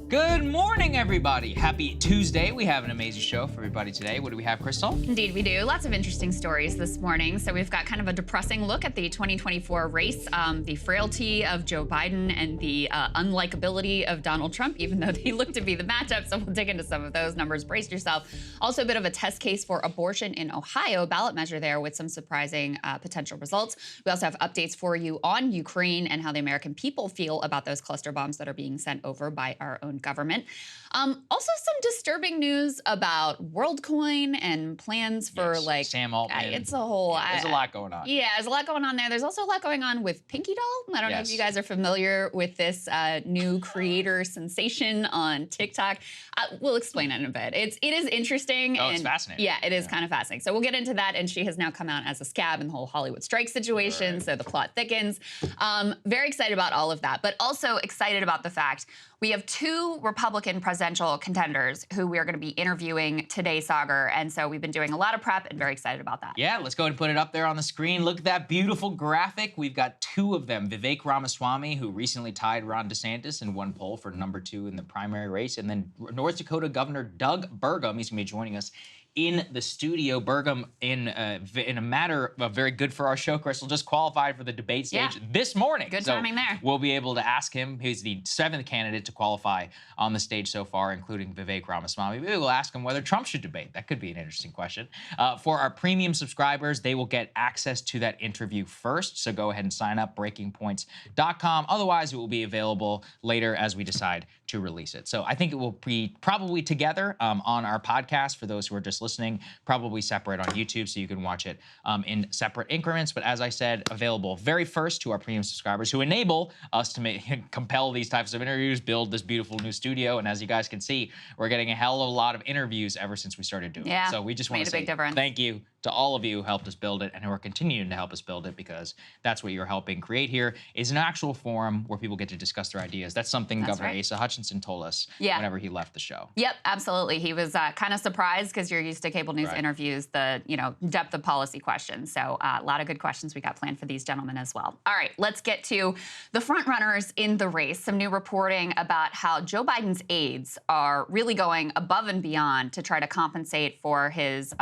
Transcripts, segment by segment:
Good morning, everybody. Happy Tuesday. We have an amazing show for everybody today. What do we have, Krystal? Indeed, we do. Lots of interesting stories this morning. So we've got kind of a depressing look at the 2024 race, the frailty of Joe Biden and the unlikability of Donald Trump, even though they look to be the matchup. So we'll dig into some of those numbers. Brace yourself. Also a bit of a test case for abortion in Ohio, ballot measure there with some surprising potential results. We also have updates for you on Ukraine and how the American people feel about those cluster bombs that are being sent over by our own government. Also some disturbing news about Worldcoin and plans for Sam Altman. it's a whole... There's a lot going on. Yeah, there's a lot going on there. There's also a lot going on with PinkyDoll. I don't know if you guys are familiar with this new creator sensation on TikTok. We'll explain it in a bit. It is interesting. Oh, it's fascinating. Yeah, it is kind of fascinating. So we'll get into that. And she has now come out as a scab in the whole Hollywood strike situation. Right. So the plot thickens. Very excited about all of that, but also excited about the fact we have two Republican presidential contenders who we are going to be interviewing today, Saagar. And so we've been doing a lot of prep and very excited about that. Yeah, let's go ahead and put it up there on the screen. Look at that beautiful graphic. We've got two of them. Vivek Ramaswamy, who recently tied Ron DeSantis in one poll for #2 in the primary race. And then North Dakota Governor Doug Burgum. He's going to be joining us in the studio. Burgum, in a matter of very good for our show, Krystal, just qualified for the debate stage this morning. Good timing there. We'll be able to ask him. He's the 7th candidate to qualify on the stage so far, including Vivek Ramaswamy. Maybe we'll ask him whether Trump should debate. That could be an interesting question. For our premium subscribers, they will get access to that interview first. So go ahead and sign up, breakingpoints.com. Otherwise, it will be available later as we decide to release it. So I think it will be probably together on our podcast for those who are just listening, probably separate on YouTube so you can watch it in separate increments. But as I said, available very first to our premium subscribers who enable us to compel these types of interviews, build this beautiful new studio. And as you guys can see, we're getting a hell of a lot of interviews ever since we started doing it. So we just want to say thank you to all of you who helped us build it and who are continuing to help us build it, because that's what you're helping create here, is an actual forum where people get to discuss their ideas. That's something Governor Asa Hutchinson told us whenever he left the show. Yep, absolutely. He was kind of surprised because you're used to cable news interviews, the depth of policy questions. So a lot of good questions we got planned for these gentlemen as well. All right, let's get to the front runners in the race. Some new reporting about how Joe Biden's aides are really going above and beyond to try to compensate for his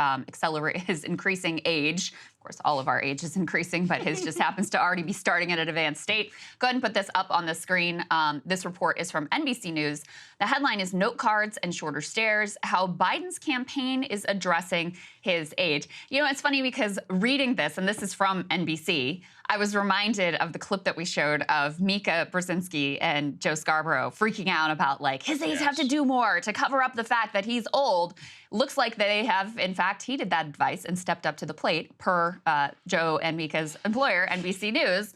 increasing age. Of course, all of our age is increasing, but his just happens to already be starting at an advanced state. Go ahead and put this up on the screen. This report is from NBC News. The headline is "Note Cards and Shorter Stairs: How Biden's Campaign is Addressing His Age." You know, it's funny because reading this, and this is from NBC, I was reminded of the clip that we showed of Mika Brzezinski and Joe Scarborough freaking out about, like, his aides have to do more to cover up the fact that he's old. Looks like they have, in fact, heeded that advice and stepped up to the plate, per Joe and Mika's employer, NBC News.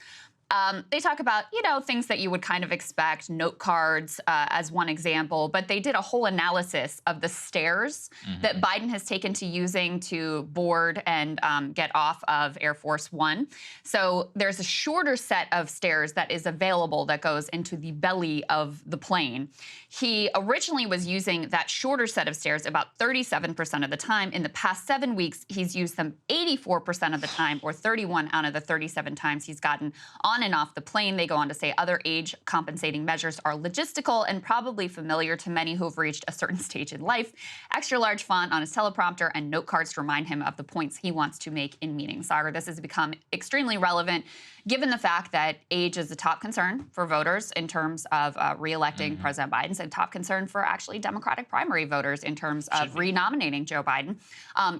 They talk about, things that you would kind of expect, note cards as one example, but they did a whole analysis of the stairs that Biden has taken to using to board and get off of Air Force One. So there's a shorter set of stairs that is available that goes into the belly of the plane. He originally was using that shorter set of stairs about 37% of the time. In the past 7 weeks, he's used them 84% of the time, or 31 out of the 37 times he's gotten on and off the plane. They go on to say other age compensating measures are logistical and probably familiar to many who have reached a certain stage in life. Extra large font on his teleprompter and note cards to remind him of the points he wants to make in meetings. Saagar, this has become extremely relevant given the fact that age is a top concern for voters in terms of re-electing President Biden, and top concern for actually Democratic primary voters in terms of renominating Joe Biden.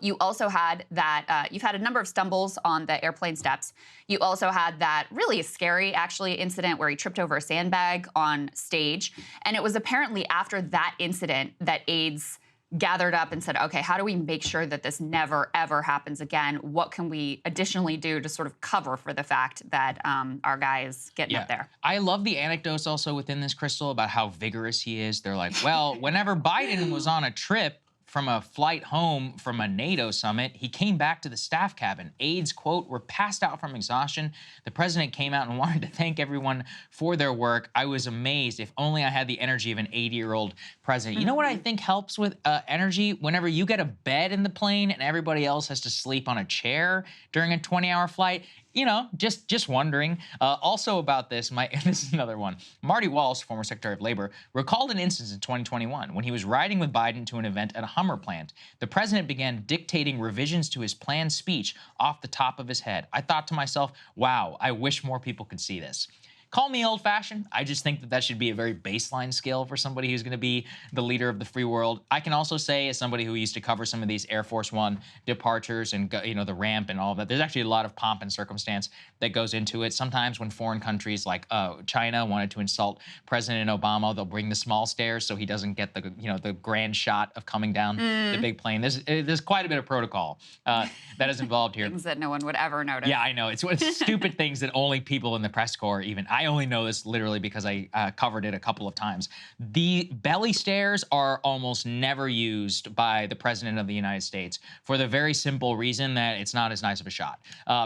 You also had that, you've had a number of stumbles on the airplane steps. You also had that really scary, actually, incident where he tripped over a sandbag on stage. And it was apparently after that incident that aides gathered up and said, okay, how do we make sure that this never, ever happens again? What can we additionally do to sort of cover for the fact that our guy is getting up there? I love the anecdotes also within this, Krystal, about how vigorous he is. They're like, well, whenever Biden was on a trip from a flight home from a NATO summit, he came back to the staff cabin. Aides, quote, were passed out from exhaustion. The president came out and wanted to thank everyone for their work. I was amazed. If only I had the energy of an 80-year-old president. You know what I think helps with energy? Whenever you get a bed in the plane and everybody else has to sleep on a chair during a 20-hour flight, you know, just wondering. Also about this, this is another one. Marty Walsh, former Secretary of Labor, recalled an instance in 2021 when he was riding with Biden to an event at a Hummer plant. The president began dictating revisions to his planned speech off the top of his head. I thought to myself, wow, I wish more people could see this. Call me old-fashioned. I just think that should be a very baseline skill for somebody who's going to be the leader of the free world. I can also say, as somebody who used to cover some of these Air Force One departures and the ramp and all of that, there's actually a lot of pomp and circumstance that goes into it. Sometimes when foreign countries like China wanted to insult President Obama, they'll bring the small stairs so he doesn't get the grand shot of coming down the big plane. There's quite a bit of protocol that is involved here. Things that no one would ever notice. Yeah, I know. It's stupid things that only people in the press corps even. I only know this literally because I covered it a couple of times. The belly stairs are almost never used by the President of the United States for the very simple reason that it's not as nice of a shot.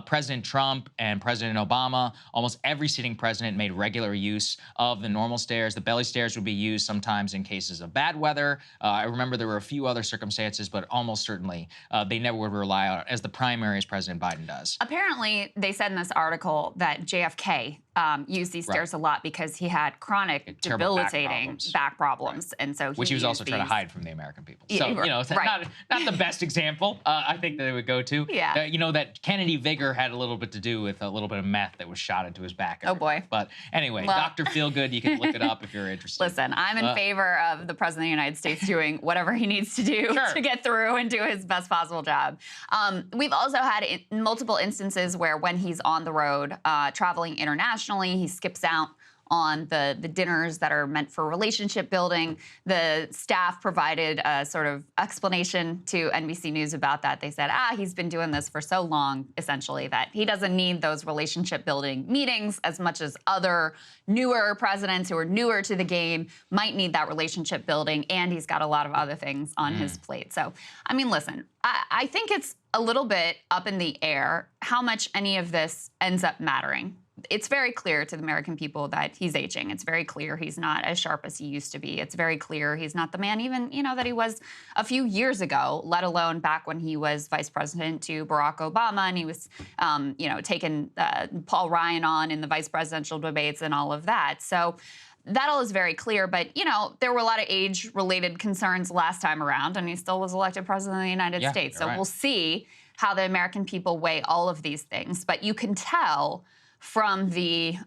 President Trump and President Obama, almost every sitting president made regular use of the normal stairs. The belly stairs would be used sometimes in cases of bad weather. I remember there were a few other circumstances, but almost certainly they never would rely on it as the primary as President Biden does. Apparently, they said in this article that JFK used these stairs a lot because he had chronic, debilitating back problems. And so which he was also trying to hide from the American people. So, you know, it's not the best example, I think, that it would go to. Yeah. You know, that Kennedy vigor had a little bit to do with a little bit of meth that was shot into his back. Oh, boy. But anyway, well, Dr. Feelgood, you can look it up if you're interested. Listen, I'm in favor of the President of the United States doing whatever he needs to do to get through and do his best possible job. We've also had multiple instances where when he's on the road, traveling internationally, he skips out on the dinners that are meant for relationship building. The staff provided a sort of explanation to NBC News about that. They said, he's been doing this for so long, essentially, that he doesn't need those relationship building meetings as much as other newer presidents who are newer to the game might need that relationship building, and he's got a lot of other things on his plate. So, I mean, listen, I think it's a little bit up in the air how much any of this ends up mattering. It's very clear to the American people that he's aging. It's very clear he's not as sharp as he used to be. It's very clear he's not the man even, that he was a few years ago, let alone back when he was vice president to Barack Obama and he was, taking Paul Ryan on in the vice presidential debates and all of that. So that all is very clear, but, there were a lot of age-related concerns last time around, and he still was elected president of the United States. So we'll see how the American people weigh all of these things. But you can tell from the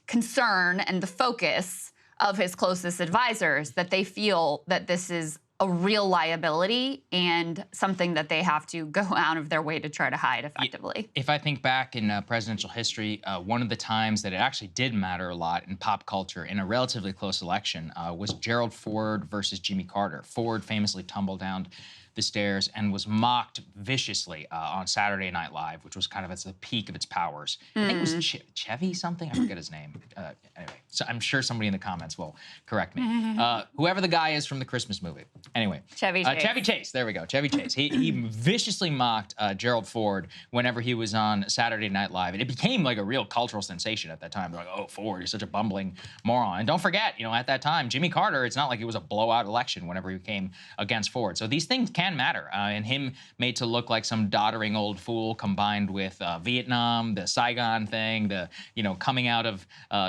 concern and the focus of his closest advisors that they feel that this is a real liability and something that they have to go out of their way to try to hide effectively. If I think back in presidential history, one of the times that it actually did matter a lot in pop culture in a relatively close election was Gerald Ford versus Jimmy Carter. Ford famously tumbled down the stairs and was mocked viciously on Saturday Night Live, which was kind of at the peak of its powers. I think it was Chevy something. I forget his name. Anyway, so I'm sure somebody in the comments will correct me. Whoever the guy is from the Christmas movie. Anyway. Chevy Chase. Chevy Chase. There we go. Chevy Chase. He viciously mocked Gerald Ford whenever he was on Saturday Night Live. And it became like a real cultural sensation at that time. They're like, oh, Ford, you're such a bumbling moron. And don't forget, at that time, Jimmy Carter, it's not like it was a blowout election whenever he came against Ford. So these things can matter. And him made to look like some doddering old fool combined with Vietnam, the Saigon thing, the, coming out of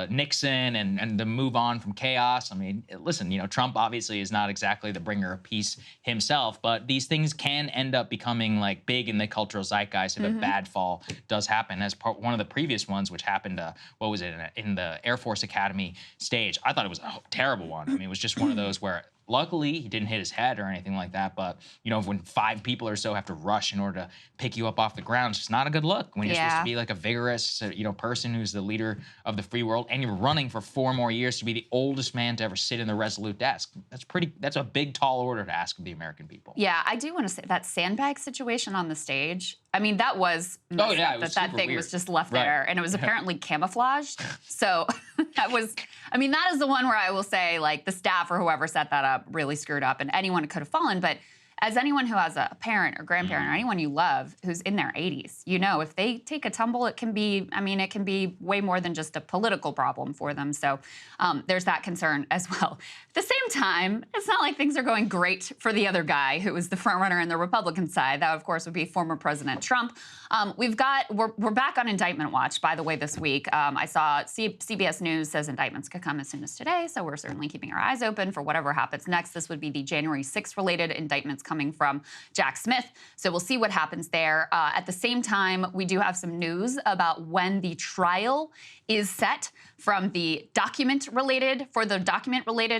Nixon and the move on from chaos. I mean, listen, Trump obviously is not exactly the bringer of peace himself, but these things can end up becoming like big in the cultural zeitgeist if a bad fall does happen. As one of the previous ones, which happened, what was it, in the Air Force Academy stage. I thought it was a terrible one. I mean, it was just one of those where luckily, he didn't hit his head or anything like that, but, when 5 people or so have to rush in order to pick you up off the ground, it's just not a good look when you're supposed to be like a vigorous, person who's the leader of the free world, and you're running for 4 more years to be the oldest man to ever sit in the Resolute desk. That's a big, tall order to ask of the American people. Yeah, I do want to say that sandbag situation on the stage, I mean, that was that thing weird. Was just left there, and it was apparently camouflaged. So that is the one where I will say, like, the staff or whoever set that up really screwed up, and anyone could have fallen. But as anyone who has a parent or grandparent or anyone you love who's in their 80s, you know, if they take a tumble, it can be, I mean, it can be way more than just a political problem for them. So there's that concern as well. At the same time, it's not like things are going great for the other guy who was the frontrunner in the Republican side. That, of course, would be former President Trump. We're back on indictment watch, by the way, this week. I saw CBS News says indictments could come as soon as today, so we're certainly keeping our eyes open for whatever happens next. This would be the January 6th related indictments coming from Jack Smith, so we'll see what happens there. At the same time, we do have some news about when the trial is set from the document-related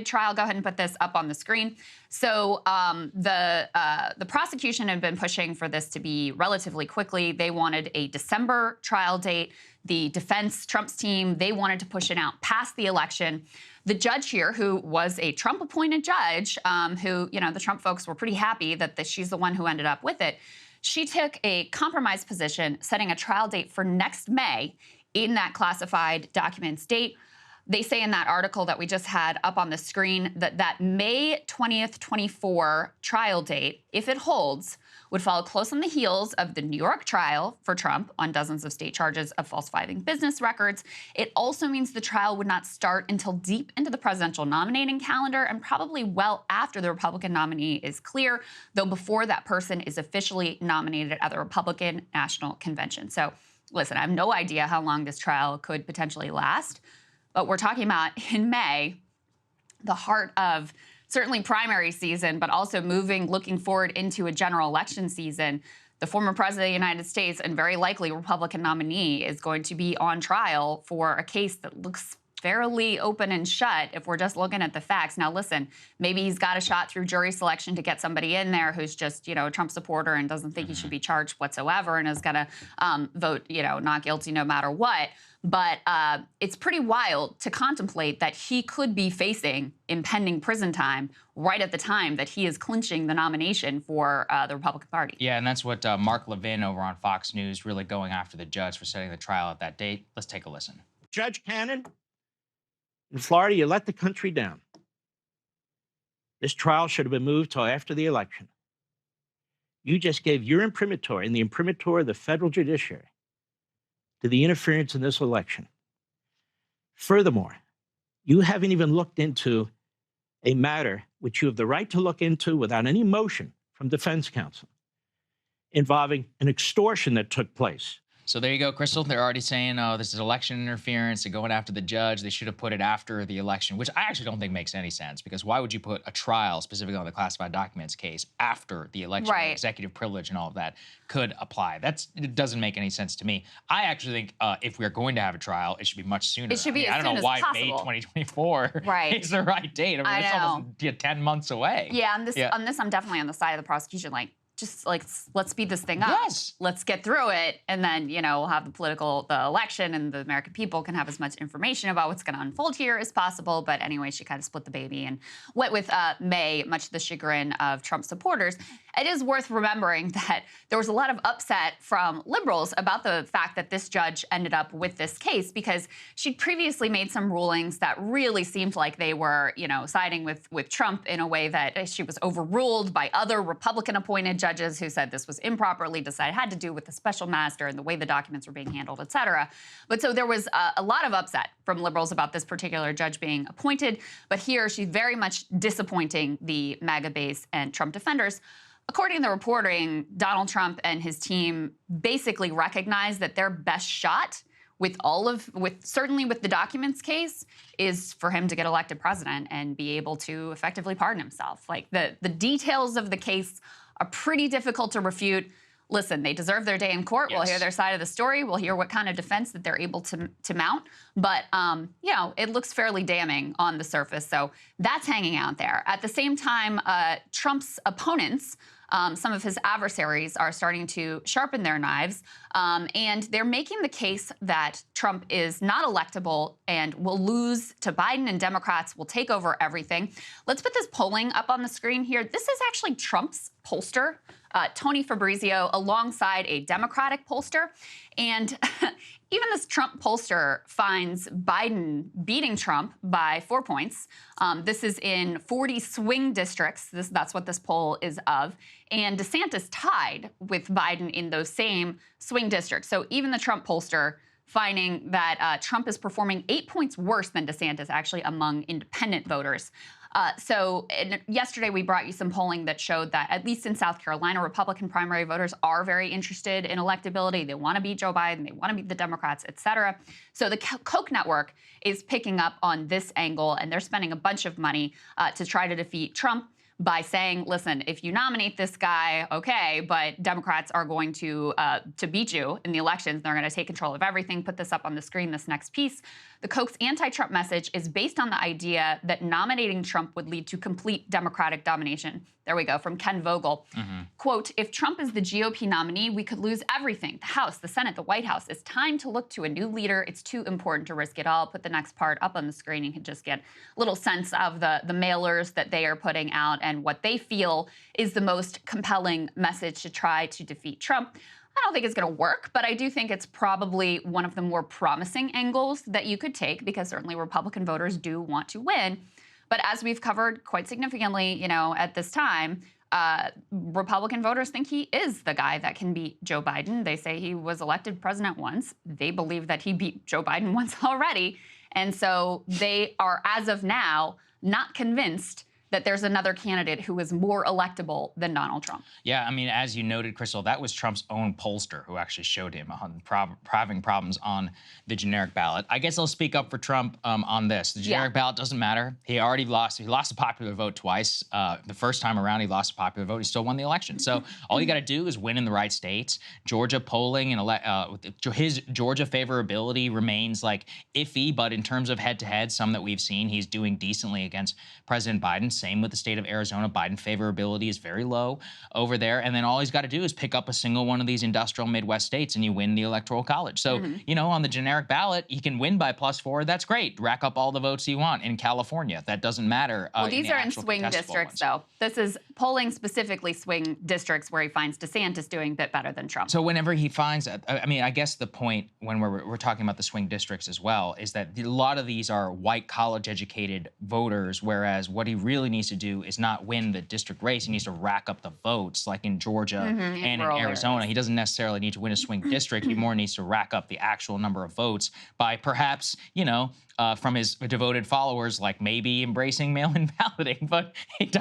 trial. Go ahead and put this up on the screen. So the prosecution had been pushing for this to be relatively quickly. They wanted a December trial date. The defense, Trump's team, they wanted to push it out past the election. The judge here, who was a Trump-appointed judge, who, you know, the Trump folks were pretty happy that she's the one who ended up with it. She took a compromise position, setting a trial date for next May in that classified documents date. They say in that article that we just had up on the screen that May 20th, 24 trial date, if it holds, would follow close on the heels of the New York trial for Trump on dozens of state charges of falsifying business records. It also means the trial would not start until deep into the presidential nominating calendar and probably well after the Republican nominee is clear, though before that person is officially nominated at the Republican National Convention. So listen, I have no idea how long this trial could potentially last, but we're talking about in May, the heart of certainly primary season, but also looking forward into a general election season. The former president of the United States and very likely Republican nominee is going to be on trial for a case that looks fairly open and shut if we're just looking at the facts. Now, listen, maybe he's got a shot through jury selection to get somebody in there who's just, you know, a Trump supporter and doesn't think he should be charged whatsoever and is going to vote, you know, not guilty no matter what. But it's pretty wild to contemplate that he could be facing impending prison time right at the time that he is clinching the nomination for the Republican Party. Yeah, and that's what Mark Levin over on Fox News really going after the judge for setting the trial at that date. Let's take a listen. Judge Cannon, in Florida, you let the country down. This trial should have been moved till after the election. You just gave your imprimatur and the imprimatur of the federal judiciary to the interference in this election. Furthermore, you haven't even looked into a matter which you have the right to look into without any motion from defense counsel involving an extortion that took place. So there you go, Krystal. They're already saying, oh, this is election interference and going after the judge. They should have put it after the election, which I actually don't think makes any sense, because why would you put a trial specifically on the classified documents case after the election? Right. Executive privilege and all of that could apply. It doesn't make any sense to me. I actually think if we're going to have a trial, it should be much sooner. It should be I don't know why May 2024 is the right date. I mean, it's almost 10 months away. Yeah, on this, I'm definitely on the side of the prosecution. Like, just like, let's speed this thing up. Yes. Let's get through it, and then, you know, we'll have the election, and the American people can have as much information about what's going to unfold here as possible. But anyway, she kind of split the baby and went with May, much to the chagrin of Trump supporters. It is worth remembering that there was a lot of upset from liberals about the fact that this judge ended up with this case, because she'd previously made some rulings that really seemed like they were, you know, siding with Trump in a way that she was overruled by other Republican-appointed judges who said this was improperly decided, had to do with the special master and the way the documents were being handled, et cetera. But so there was a lot of upset from liberals about this particular judge being appointed. But here, she's very much disappointing the MAGA base and Trump defenders. According to the reporting, Donald Trump and his team basically recognized that their best shot certainly with the documents case is for him to get elected president and be able to effectively pardon himself. Like, the details of the case are pretty difficult to refute. Listen, they deserve their day in court. Yes. We'll hear their side of the story. We'll hear what kind of defense that they're able to mount. But, you know, it looks fairly damning on the surface. So that's hanging out there. At the same time, Trump's opponents, some of his adversaries, are starting to sharpen their knives, and they're making the case that Trump is not electable and will lose to Biden, and Democrats will take over everything. Let's put this polling up on the screen here. This is actually Trump's pollster Tony Fabrizio, alongside a Democratic pollster. And even this Trump pollster finds Biden beating Trump by 4 points. This is in 40 swing districts. That's what this poll is of. And DeSantis tied with Biden in those same swing districts. So even the Trump pollster finding that Trump is performing 8 points worse than DeSantis, actually, among independent voters. Yesterday, we brought you some polling that showed that, at least in South Carolina, Republican primary voters are very interested in electability. They want to beat Joe Biden. They want to beat the Democrats, et cetera. So the Koch network is picking up on this angle, and they're spending a bunch of money to try to defeat Trump by saying, listen, if you nominate this guy, okay, but Democrats are going to beat you in the elections. They're going to take control of everything. Put this up on the screen, this next piece. The Koch's anti-Trump message is based on the idea that nominating Trump would lead to complete Democratic domination. There we go, from Ken Vogel. Quote, if Trump is the GOP nominee, we could lose everything. The House, the Senate, the White House. It's time to look to a new leader. It's too important to risk it all. Put the next part up on the screen. You can just get a little sense of the mailers that they are putting out and what they feel is the most compelling message to try to defeat Trump. I don't think it's going to work, but I do think it's probably one of the more promising angles that you could take, because certainly Republican voters do want to win. But as we've covered quite significantly, at this time, Republican voters think he is the guy that can beat Joe Biden. They say he was elected president once. They believe that he beat Joe Biden once already. And so they are, as of now, not convinced that there's another candidate who is more electable than Donald Trump. Yeah, I mean, as you noted, Krystal, that was Trump's own pollster who actually showed him having problems on the generic ballot. I guess I'll speak up for Trump on this. The generic ballot doesn't matter. He already lost. He lost the popular vote twice. The first time around, he lost the popular vote. He still won the election. So all you got to do is win in the right states. Georgia polling and his Georgia favorability remains like iffy, but in terms of head-to-head, some that we've seen, he's doing decently against President Biden. Same with the state of Arizona. Biden favorability is very low over there. And then all he's got to do is pick up a single one of these industrial Midwest states and you win the Electoral College. So, on the generic ballot, he can win by +4. That's great. Rack up all the votes you want in California. That doesn't matter. Well, these are in swing districts, though. This is polling specifically swing districts where he finds DeSantis doing a bit better than Trump. So whenever he finds, I guess the point when we're talking about the swing districts as well is that a lot of these are white college-educated voters, whereas what he really needs to do is not win the district race. He needs to rack up the votes, like in Georgia and in Arizona. Areas. He doesn't necessarily need to win a swing district. He more needs to rack up the actual number of votes by perhaps, from his devoted followers, like maybe embracing mail-in balloting, but it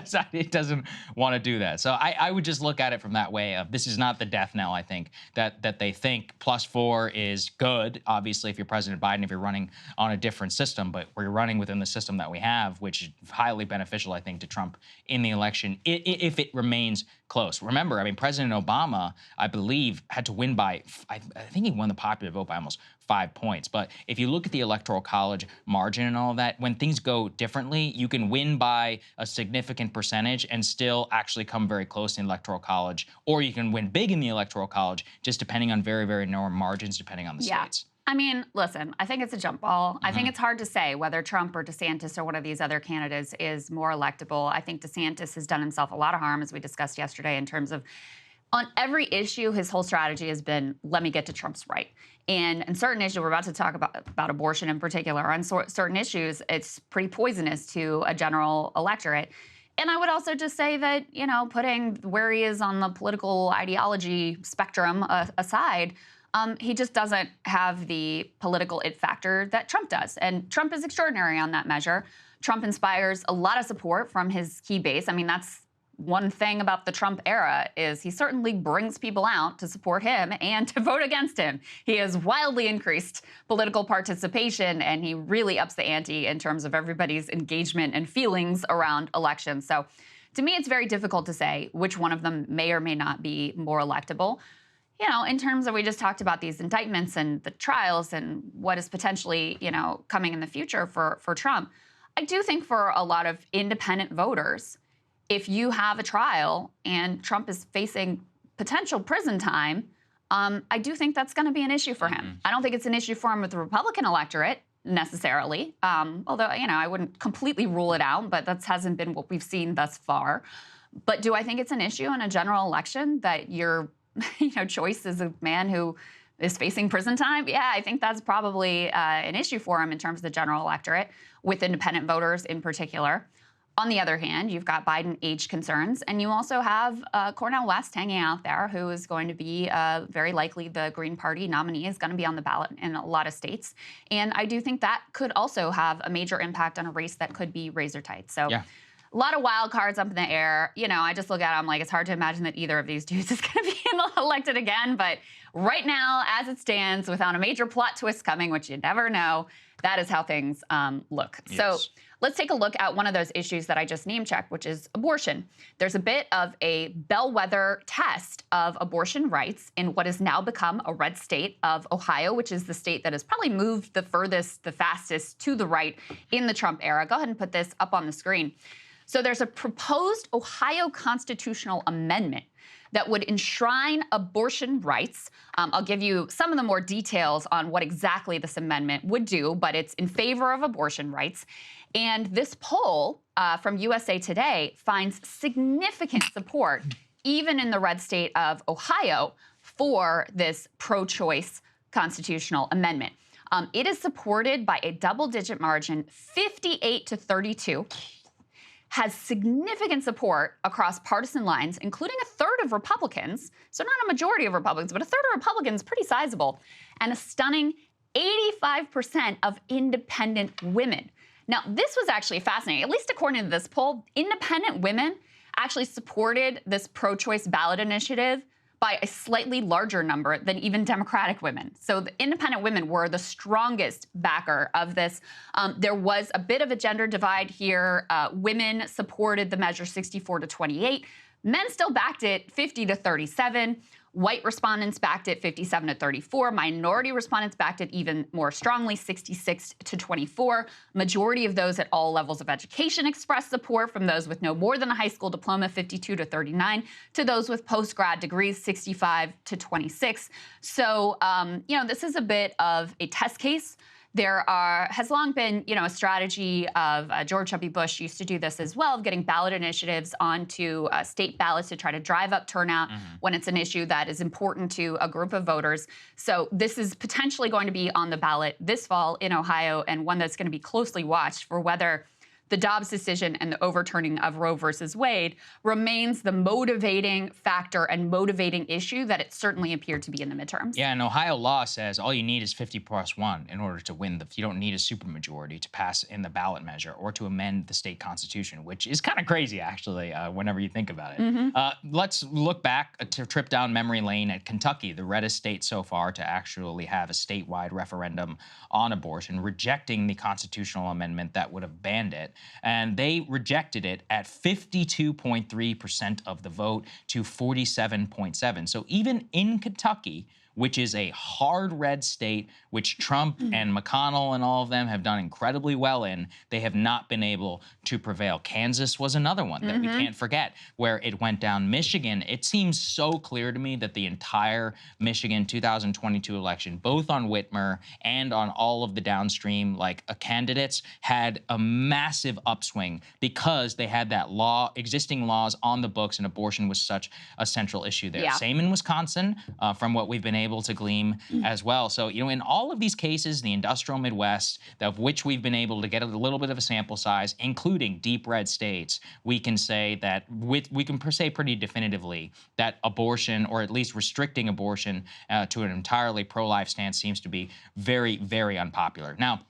doesn't want to do that. So I would just look at it from that way of this is not the death knell, I think, that they think +4 is good, obviously, if you're President Biden, if you're running on a different system, but we're running within the system that we have, which is highly beneficial, I think, to Trump in the election, if it remains close. Remember, President Obama, I believe, had to win by, I think he won the popular vote by almost 5 points. But if you look at the Electoral College margin and all of that, when things go differently, you can win by a significant percentage and still actually come very close in the Electoral College, or you can win big in the Electoral College, just depending on very, very narrow margins, depending on the states. Listen, I think it's a jump ball. I think it's hard to say whether Trump or DeSantis or one of these other candidates is more electable. I think DeSantis has done himself a lot of harm, as we discussed yesterday, in terms of on every issue, his whole strategy has been, let me get to Trump's right. And in certain issues, we're about to talk about abortion in particular, on certain issues, it's pretty poisonous to a general electorate. And I would also just say that, putting where he is on the political ideology spectrum aside, he just doesn't have the political it factor that Trump does. And Trump is extraordinary on that measure. Trump inspires a lot of support from his key base. That's one thing about the Trump era is he certainly brings people out to support him and to vote against him. He has wildly increased political participation, and he really ups the ante in terms of everybody's engagement and feelings around elections. So to me, it's very difficult to say which one of them may or may not be more electable. In terms of, we just talked about these indictments and the trials and what is potentially, coming in the future for Trump. I do think for a lot of independent voters, if you have a trial and Trump is facing potential prison time, I do think that's going to be an issue for him. I don't think it's an issue for him with the Republican electorate necessarily, although, I wouldn't completely rule it out, but that hasn't been what we've seen thus far. But do I think it's an issue in a general election that your choice is a man who is facing prison time? Yeah, I think that's probably an issue for him in terms of the general electorate, with independent voters in particular. On the other hand, you've got Biden age concerns, and you also have Cornel West hanging out there, who is going to be very likely the Green Party nominee, is going to be on the ballot in a lot of states. And I do think that could also have a major impact on a race that could be razor tight. So. Yeah. A lot of wild cards up in the air. I just look at it, I'm like, it's hard to imagine that either of these dudes is going to be elected again. But right now, as it stands, without a major plot twist coming, which you never know, that is how things look. Yes. So let's take a look at one of those issues that I just name-checked, which is abortion. There's a bit of a bellwether test of abortion rights in what has now become a red state of Ohio, which is the state that has probably moved the furthest, the fastest to the right in the Trump era. Go ahead and put this up on the screen. So there's a proposed Ohio constitutional amendment that would enshrine abortion rights. I'll give you some of the more details on what exactly this amendment would do, but it's in favor of abortion rights. And this poll from USA Today finds significant support, even in the red state of Ohio, for this pro-choice constitutional amendment. It is supported by a double-digit margin, 58-32. Has significant support across partisan lines, including a third of Republicans, so not a majority of Republicans, but a third of Republicans, pretty sizable, and a stunning 85% of independent women. Now, this was actually fascinating. At least according to this poll, independent women actually supported this pro-choice ballot initiative by a slightly larger number than even Democratic women. So the independent women were the strongest backer of this. There was a bit of a gender divide here. Women supported the measure 64-28. Men still backed it 50-37. White respondents backed it 57-34. Minority respondents backed it even more strongly, 66-24. Majority of those at all levels of education expressed support, from those with no more than a high school diploma, 52-39, to those with post-grad degrees, 65-26. So, this is a bit of a test case. There has long been, a strategy of George W. Bush used to do this as well, of getting ballot initiatives onto state ballots to try to drive up turnout when it's an issue that is important to a group of voters. So this is potentially going to be on the ballot this fall in Ohio, and one that's going to be closely watched for whether the Dobbs decision and the overturning of Roe versus Wade remains the motivating factor and motivating issue that it certainly appeared to be in the midterms. Yeah, and Ohio law says all you need is 50+1 in order to win. You don't need a supermajority to pass in the ballot measure or to amend the state constitution, which is kind of crazy, actually, whenever you think about it. Let's look back to trip down memory lane at Kentucky, the reddest state so far to actually have a statewide referendum on abortion, rejecting the constitutional amendment that would have banned it. And they rejected it at 52.3% of the vote to 47.7%. So even in Kentucky, which is a hard red state, which Trump and McConnell and all of them have done incredibly well in, they have not been able to prevail. Kansas was another one that we can't forget, where it went down. Michigan, it seems so clear to me that the entire Michigan 2022 election, both on Whitmer and on all of the downstream candidates, had a massive upswing because they had that existing laws on the books, and abortion was such a central issue there. Yeah. Same in Wisconsin, from what we've been able to glean as well. So, in all of these cases, the industrial Midwest, of which we've been able to get a little bit of a sample size, including deep red states, we can say that we can say pretty definitively that abortion, or at least restricting abortion to an entirely pro-life stance, seems to be very, very unpopular. Now,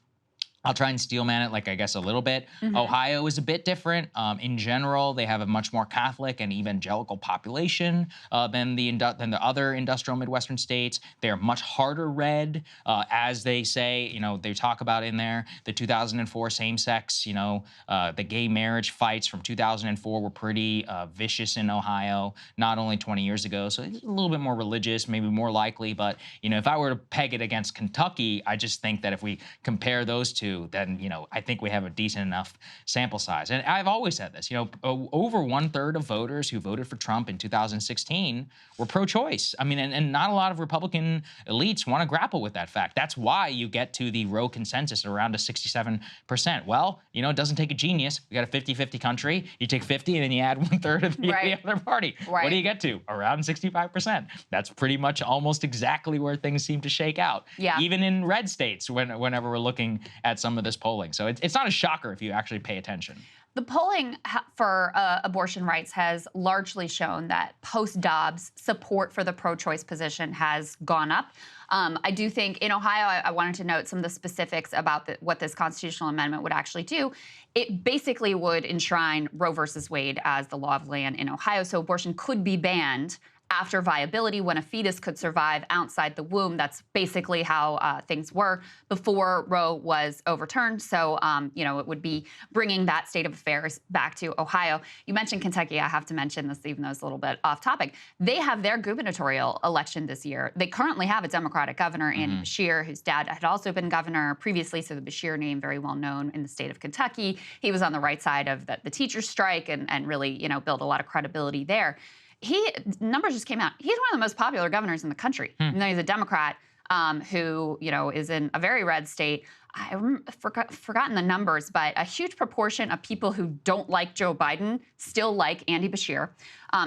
I'll try and steelman it, I guess, a little bit. Ohio is a bit different. In general, they have a much more Catholic and evangelical population than the other industrial Midwestern states. They're much harder red, as they say. They talk about in there the 2004 same-sex, the gay marriage fights from 2004 were pretty vicious in Ohio, not only 20 years ago. So it's a little bit more religious, maybe more likely. But, if I were to peg it against Kentucky, I just think that if we compare those two, do, then, I think we have a decent enough sample size. And I've always said this, over 1/3 of voters who voted for Trump in 2016 were pro-choice. I mean, and not a lot of Republican elites want to grapple with that fact. That's why you get to the Roe consensus around a 67%. Well, it doesn't take a genius. We got a 50-50 country. You take 50 and then you add 1/3 of the other party. Right. What do you get to? Around 65%. That's pretty much almost exactly where things seem to shake out. Yeah. Even in red states, whenever we're looking at some of this polling. So it's not a shocker if you actually pay attention. The polling for abortion rights has largely shown that post-Dobbs, support for the pro-choice position has gone up. I do think in Ohio, I wanted to note some of the specifics about what this constitutional amendment would actually do. It basically would enshrine Roe versus Wade as the law of the land in Ohio, so abortion could be banned after viability, when a fetus could survive outside the womb. That's basically how things were before Roe was overturned. So, it would be bringing that state of affairs back to Ohio. You mentioned Kentucky. I have to mention this, even though it's a little bit off topic. They have their gubernatorial election this year. They currently have a Democratic governor, Andy Beshear, whose dad had also been governor previously. So the Beshear name, very well known in the state of Kentucky. He was on the right side of the teachers' strike and really, built a lot of credibility there. Numbers just came out. He's one of the most popular governors in the country. Even though he's a Democrat who, is in a very red state. I've forgotten the numbers, but a huge proportion of people who don't like Joe Biden still like Andy Beshear.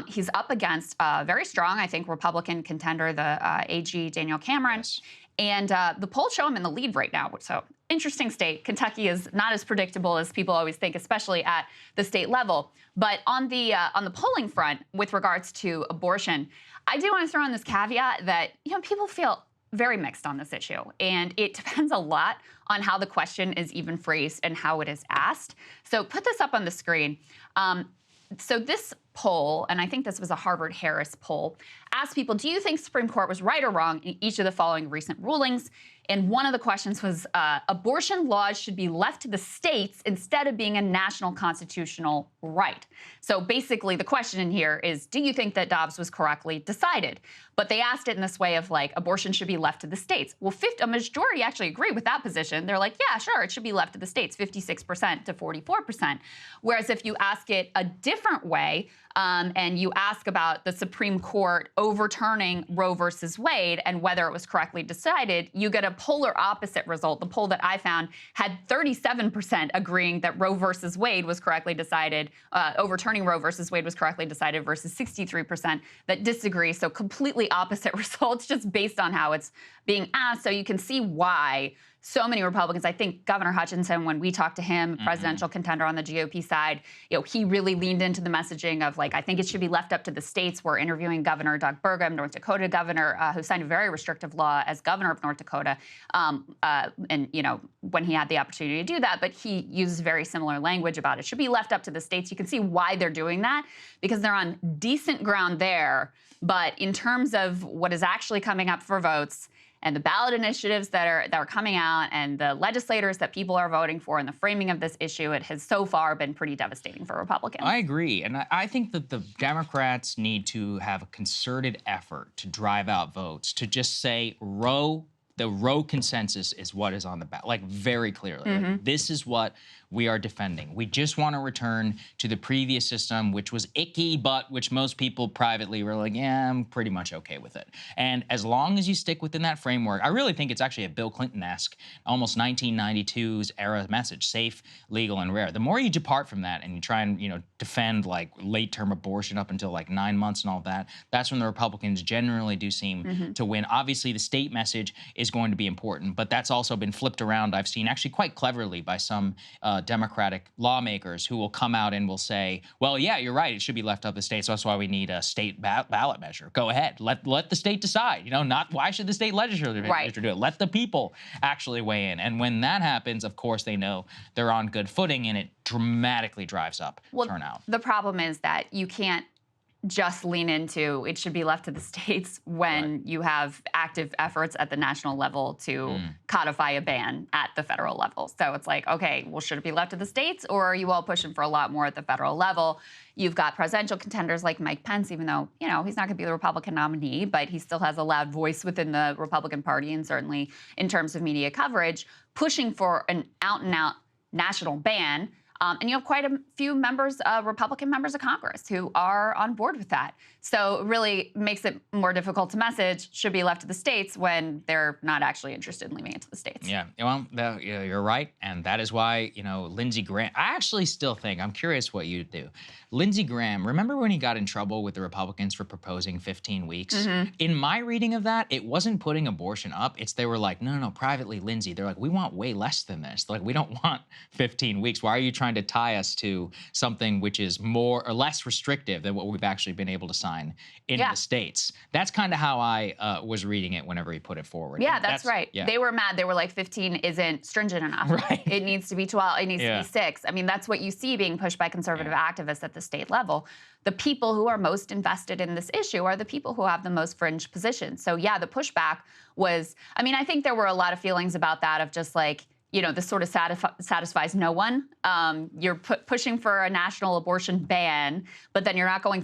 He's up against a very strong, I think, Republican contender, the AG Daniel Cameron. Yes. And the polls show him in the lead right now. So interesting state. Kentucky is not as predictable as people always think, especially at the state level. But on the polling front, with regards to abortion, I do want to throw in this caveat that people feel very mixed on this issue, and it depends a lot on how the question is even phrased and how it is asked. So put this up on the screen. So this poll, and I think this was a Harvard-Harris poll, asked people, do you think Supreme Court was right or wrong in each of the following recent rulings? And one of the questions was, abortion laws should be left to the states instead of being a national constitutional right. So basically the question in here is, do you think that Dobbs was correctly decided? But they asked it in this way of abortion should be left to the states. Well, a majority actually agree with that position. They're like, yeah, sure, it should be left to the states, 56% to 44%. Whereas if you ask it a different way, and you ask about the Supreme Court overturning Roe versus Wade and whether it was correctly decided, you get a polar opposite result. The poll that I found had 37% agreeing that Roe versus Wade was correctly decided, overturning Roe versus Wade was correctly decided, versus 63% that disagree. So completely opposite results just based on how it's being asked. So you can see why so many Republicans, I think Governor Hutchinson, when we talked to him, presidential contender on the GOP side, he really leaned into the messaging of I think it should be left up to the states. We're interviewing Governor Doug Burgum, North Dakota governor, who signed a very restrictive law as governor of North Dakota, and when he had the opportunity to do that, but he uses very similar language about it should be left up to the states. You can see why they're doing that, because they're on decent ground there, but in terms of what is actually coming up for votes, and the ballot initiatives that are coming out and the legislators that people are voting for and the framing of this issue, it has so far been pretty devastating for Republicans. I agree. And I think that the Democrats need to have a concerted effort to drive out votes, to just say the Roe consensus is what is on the ballot, very clearly. This is what we are defending. We just want to return to the previous system, which was icky, but which most people privately were like, yeah, I'm pretty much okay with it. And as long as you stick within that framework, I really think it's actually a Bill Clinton-esque, almost 1992's era message, safe, legal, and rare. The more you depart from that and you try and, defend late-term abortion up until 9 months and all that, that's when the Republicans generally do seem to win. Obviously, the state message is going to be important, but that's also been flipped around, I've seen, actually quite cleverly by some Democratic lawmakers who will come out and will say, well, yeah, you're right, it should be left up to the states, so that's why we need a state ballot measure. Go ahead, let the state decide. Not why should the state legislature do it? Let the people actually weigh in. And when that happens, of course, they know they're on good footing, and it dramatically drives up turnout. The problem is that you can't just lean into it should be left to the states when you have active efforts at the national level to codify a ban at the federal level. So it's like, okay, well, should it be left to the states, or are you all pushing for a lot more at the federal level? You've got presidential contenders like Mike Pence, even though, you know, he's not going to be the Republican nominee, but he still has a loud voice within the Republican Party, and certainly in terms of media coverage, pushing for an out-and-out national ban. And you have quite a few members, Republican members of Congress, who are on board with that. So it really makes it more difficult to message should be left to the states when they're not actually interested in leaving it to the states. Yeah, well, you're right. And that is why, you know, Lindsey Graham, I actually still think, I'm curious what you'd do. Lindsey Graham, remember when he got in trouble with the Republicans for proposing 15 weeks? In my reading of that, it wasn't putting abortion up. It's they were like, no, privately, Lindsey. They're like, we want way less than this. They're like, we don't want 15 weeks. Why are you trying to tie us to something which is more or less restrictive than what we've actually been able to sign in the States? That's kind of how I was reading it whenever he put it forward. Yeah, that's right. Yeah. They were mad. They were like, 15 isn't stringent enough. Right. It needs to be 12. It needs to be 6. I mean, that's what you see being pushed by conservative activists at the state level. The people who are most invested in this issue are the people who have the most fringe positions. So yeah, the pushback was, I mean, I think there were a lot of feelings about that of just like, you know, this sort of satisfies no one. You're pushing for a national abortion ban, but then you're not going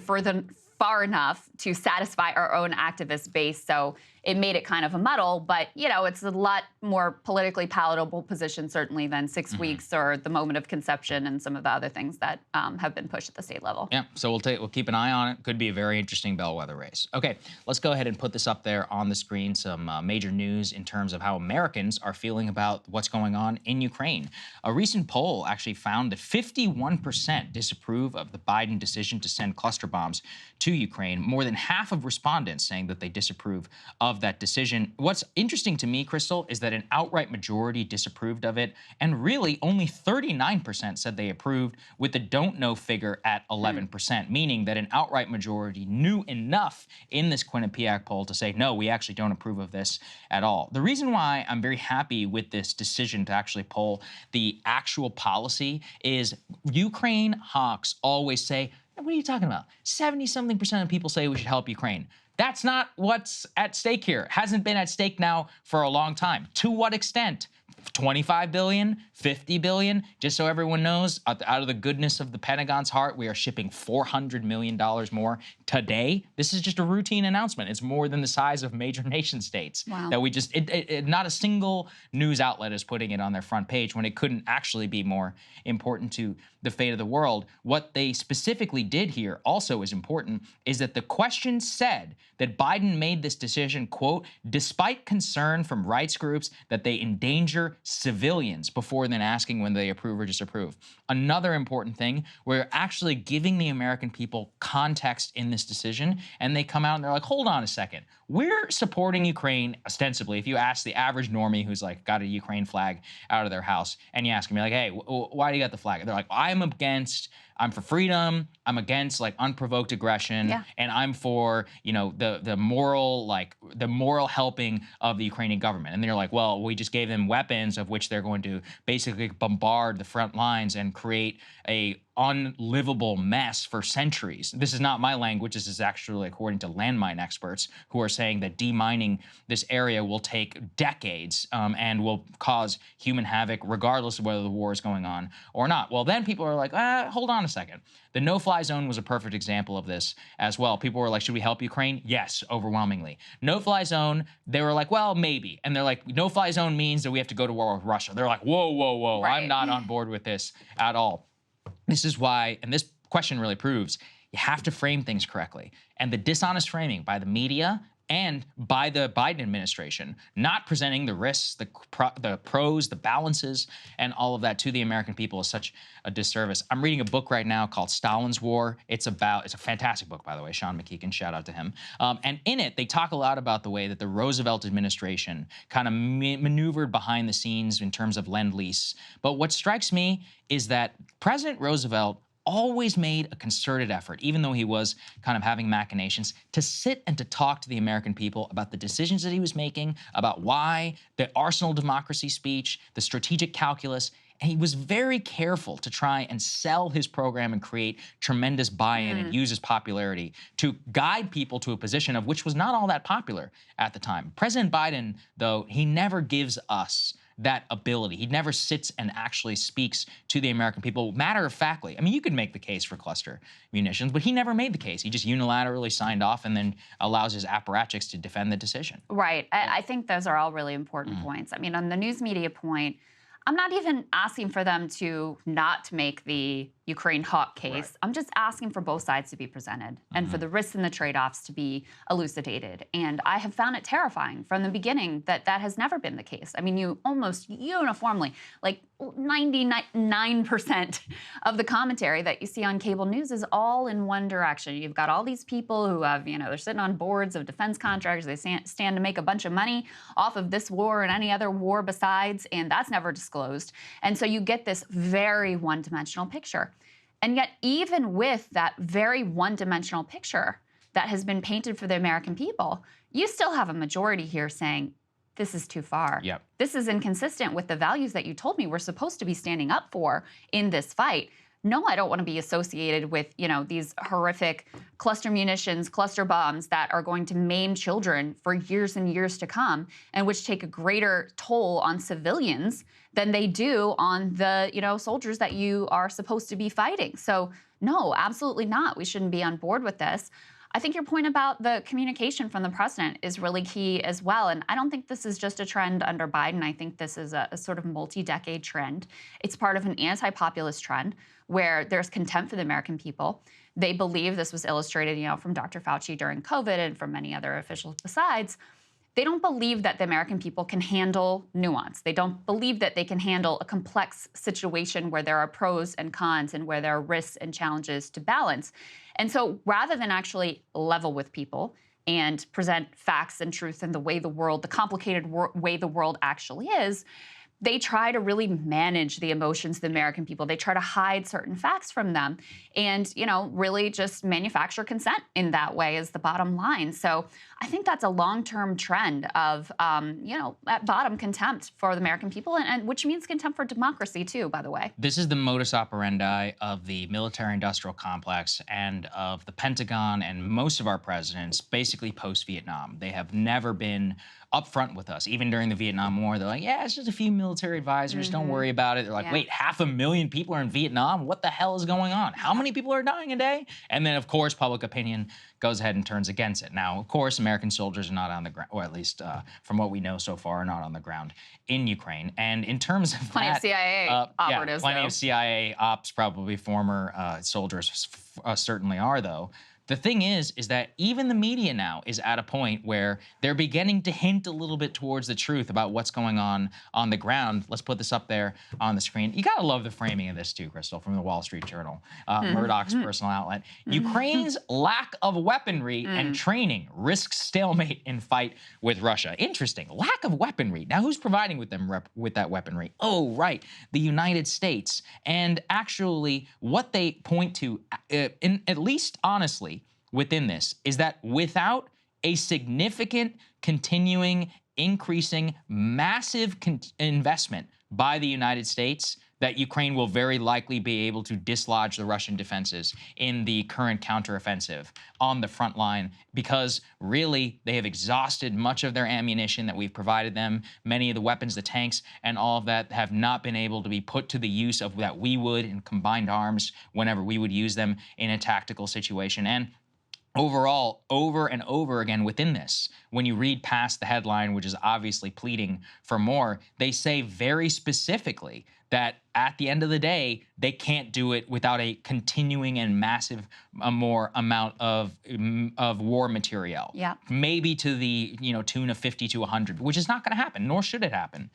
far enough to satisfy our own activist base. So it made it kind of a muddle, but, you know, it's a lot more politically palatable position, certainly, than 6 weeks or the moment of conception and some of the other things that have been pushed at the state level. Yeah, so we'll keep an eye on it. Could be a very interesting bellwether race. Okay, let's go ahead and put this up there on the screen. Some major news in terms of how Americans are feeling about what's going on in Ukraine. A recent poll actually found that 51% disapprove of the Biden decision to send cluster bombs to Ukraine. More than half of respondents saying that they disapprove of that decision. What's interesting to me, Krystal, is that an outright majority disapproved of it, and really only 39% said they approved, with the don't know figure at 11%, meaning that an outright majority knew enough in this Quinnipiac poll to say, no, we actually don't approve of this at all. The reason why I'm very happy with this decision to actually poll the actual policy is Ukraine hawks always say, what are you talking about? 70-something% of people say we should help Ukraine. That's not what's at stake here. It hasn't been at stake now for a long time. To what extent? 25 billion, 50 billion, just so everyone knows, out of the goodness of the Pentagon's heart, we are shipping $400 million more today. This is just a routine announcement. It's more than the size of major nation states. Wow. That we just, not a single news outlet is putting it on their front page when it couldn't actually be more important to the fate of the world. What they specifically did here also is important, is that the question said that Biden made this decision, quote, despite concern from rights groups that they endanger civilians, before then asking when they approve or disapprove. Another important thing, we're actually giving the American people context in this decision, and they come out and they're like, hold on a second. We're supporting Ukraine ostensibly. If you ask the average normie who's like got a Ukraine flag out of their house and you ask me like, hey, why do you got the flag? They're like, I'm for freedom, I'm against like unprovoked aggression, and I'm for, you know, the moral helping of the Ukrainian government. And they're like, well, we just gave them weapons of which they're going to basically bombard the front lines and create a unlivable mess for centuries. This is not my language. This is actually according to landmine experts who are saying that demining this area will take decades and will cause human havoc regardless of whether the war is going on or not. Well, then people are like, hold on a second. The no-fly zone was a perfect example of this as well. People were like, should we help Ukraine? Yes, overwhelmingly. No-fly zone, they were like, well, maybe. And they're like, no-fly zone means that we have to go to war with Russia. They're like, whoa, right. I'm not on board with this at all. This is why, and this question really proves, you have to frame things correctly. And the dishonest framing by the media and by the Biden administration, not presenting the risks, the pros, the balances, and all of that to the American people is such a disservice. I'm reading a book right now called Stalin's War. It's a fantastic book, by the way, Sean McKeegan, shout out to him. And in it, they talk a lot about the way that the Roosevelt administration kind of maneuvered behind the scenes in terms of Lend-Lease. But what strikes me is that President Roosevelt always made a concerted effort, even though he was kind of having machinations, to sit and to talk to the American people about the decisions that he was making, about why, the arsenal democracy speech, the strategic calculus, he was very careful to try and sell his program and create tremendous buy-in and use his popularity to guide people to a position of which was not all that popular at the time. President Biden, though, he never gives us that ability. He never sits and actually speaks to the American people matter-of-factly. I mean, you could make the case for cluster munitions, but he never made the case. He just unilaterally signed off and then allows his apparatchiks to defend the decision. Right. I think those are all really important points. I mean, on the news media point, I'm not even asking for them to not make the Ukraine hawk case. Right. I'm just asking for both sides to be presented and for the risks and the trade-offs to be elucidated. And I have found it terrifying from the beginning that that has never been the case. I mean, you almost uniformly, like 99% of the commentary that you see on cable news is all in one direction. You've got all these people who have, they're sitting on boards of defense contractors. They stand to make a bunch of money off of this war and any other war besides, and that's never disclosed. And so you get this very one-dimensional picture. And yet, even with that very one-dimensional picture that has been painted for the American people, you still have a majority here saying, this is too far. Yep. This is inconsistent with the values that you told me we're supposed to be standing up for in this fight. No, I don't want to be associated with, these horrific cluster munitions, cluster bombs that are going to maim children for years and years to come, and which take a greater toll on civilians than they do on the, soldiers that you are supposed to be fighting. So no, absolutely not. We shouldn't be on board with this. I think your point about the communication from the president is really key as well. And I don't think this is just a trend under Biden. I think this is a sort of multi-decade trend. It's part of an anti-populist trend where there's contempt for the American people. They believe, this was illustrated, from Dr. Fauci during COVID and from many other officials besides, they don't believe that the American people can handle nuance. They don't believe that they can handle a complex situation where there are pros and cons and where there are risks and challenges to balance. And so rather than actually level with people and present facts and truth and the complicated way the world actually is, they try to really manage the emotions of the American people. They try to hide certain facts from them and, really just manufacture consent in that way is the bottom line. So I think that's a long-term trend of, at bottom, contempt for the American people, and which means contempt for democracy too, by the way. This is the modus operandi of the military-industrial complex and of the Pentagon and most of our presidents, basically post-Vietnam. They have never been upfront with us. Even during the Vietnam War, they're like, yeah, it's just a few military advisors, don't worry about it. They're like, wait, 500,000 people are in Vietnam? What the hell is going on? How many people are dying a day? And then, of course, public opinion goes ahead and turns against it. Now, of course, American soldiers are not on the ground, or at least from what we know so far, are not on the ground in Ukraine. And in terms of plenty of CIA operatives, plenty of CIA ops, probably former soldiers certainly are, though. The thing is that even the media now is at a point where they're beginning to hint a little bit towards the truth about what's going on the ground. Let's put this up there on the screen. You gotta love the framing of this too, Krystal, from the Wall Street Journal, Murdoch's personal outlet. Ukraine's lack of weaponry and training risks stalemate in fight with Russia. Interesting, lack of weaponry. Now who's providing with them with that weaponry? Oh, right, the United States. And actually what they point to, at least honestly, within this is that without a significant, continuing, increasing, massive investment by the United States, that Ukraine will very likely be able to dislodge the Russian defenses in the current counteroffensive on the front line, because really they have exhausted much of their ammunition that we've provided them. Many of the weapons, the tanks, and all of that have not been able to be put to the use of that we would in combined arms whenever we would use them in a tactical situation. And overall, over and over again within this, when you read past the headline, which is obviously pleading for more, they say very specifically that at the end of the day, they can't do it without a continuing and massive more amount of war material. Yeah. Maybe to the tune of 50 to 100, which is not going to happen, nor should it happen.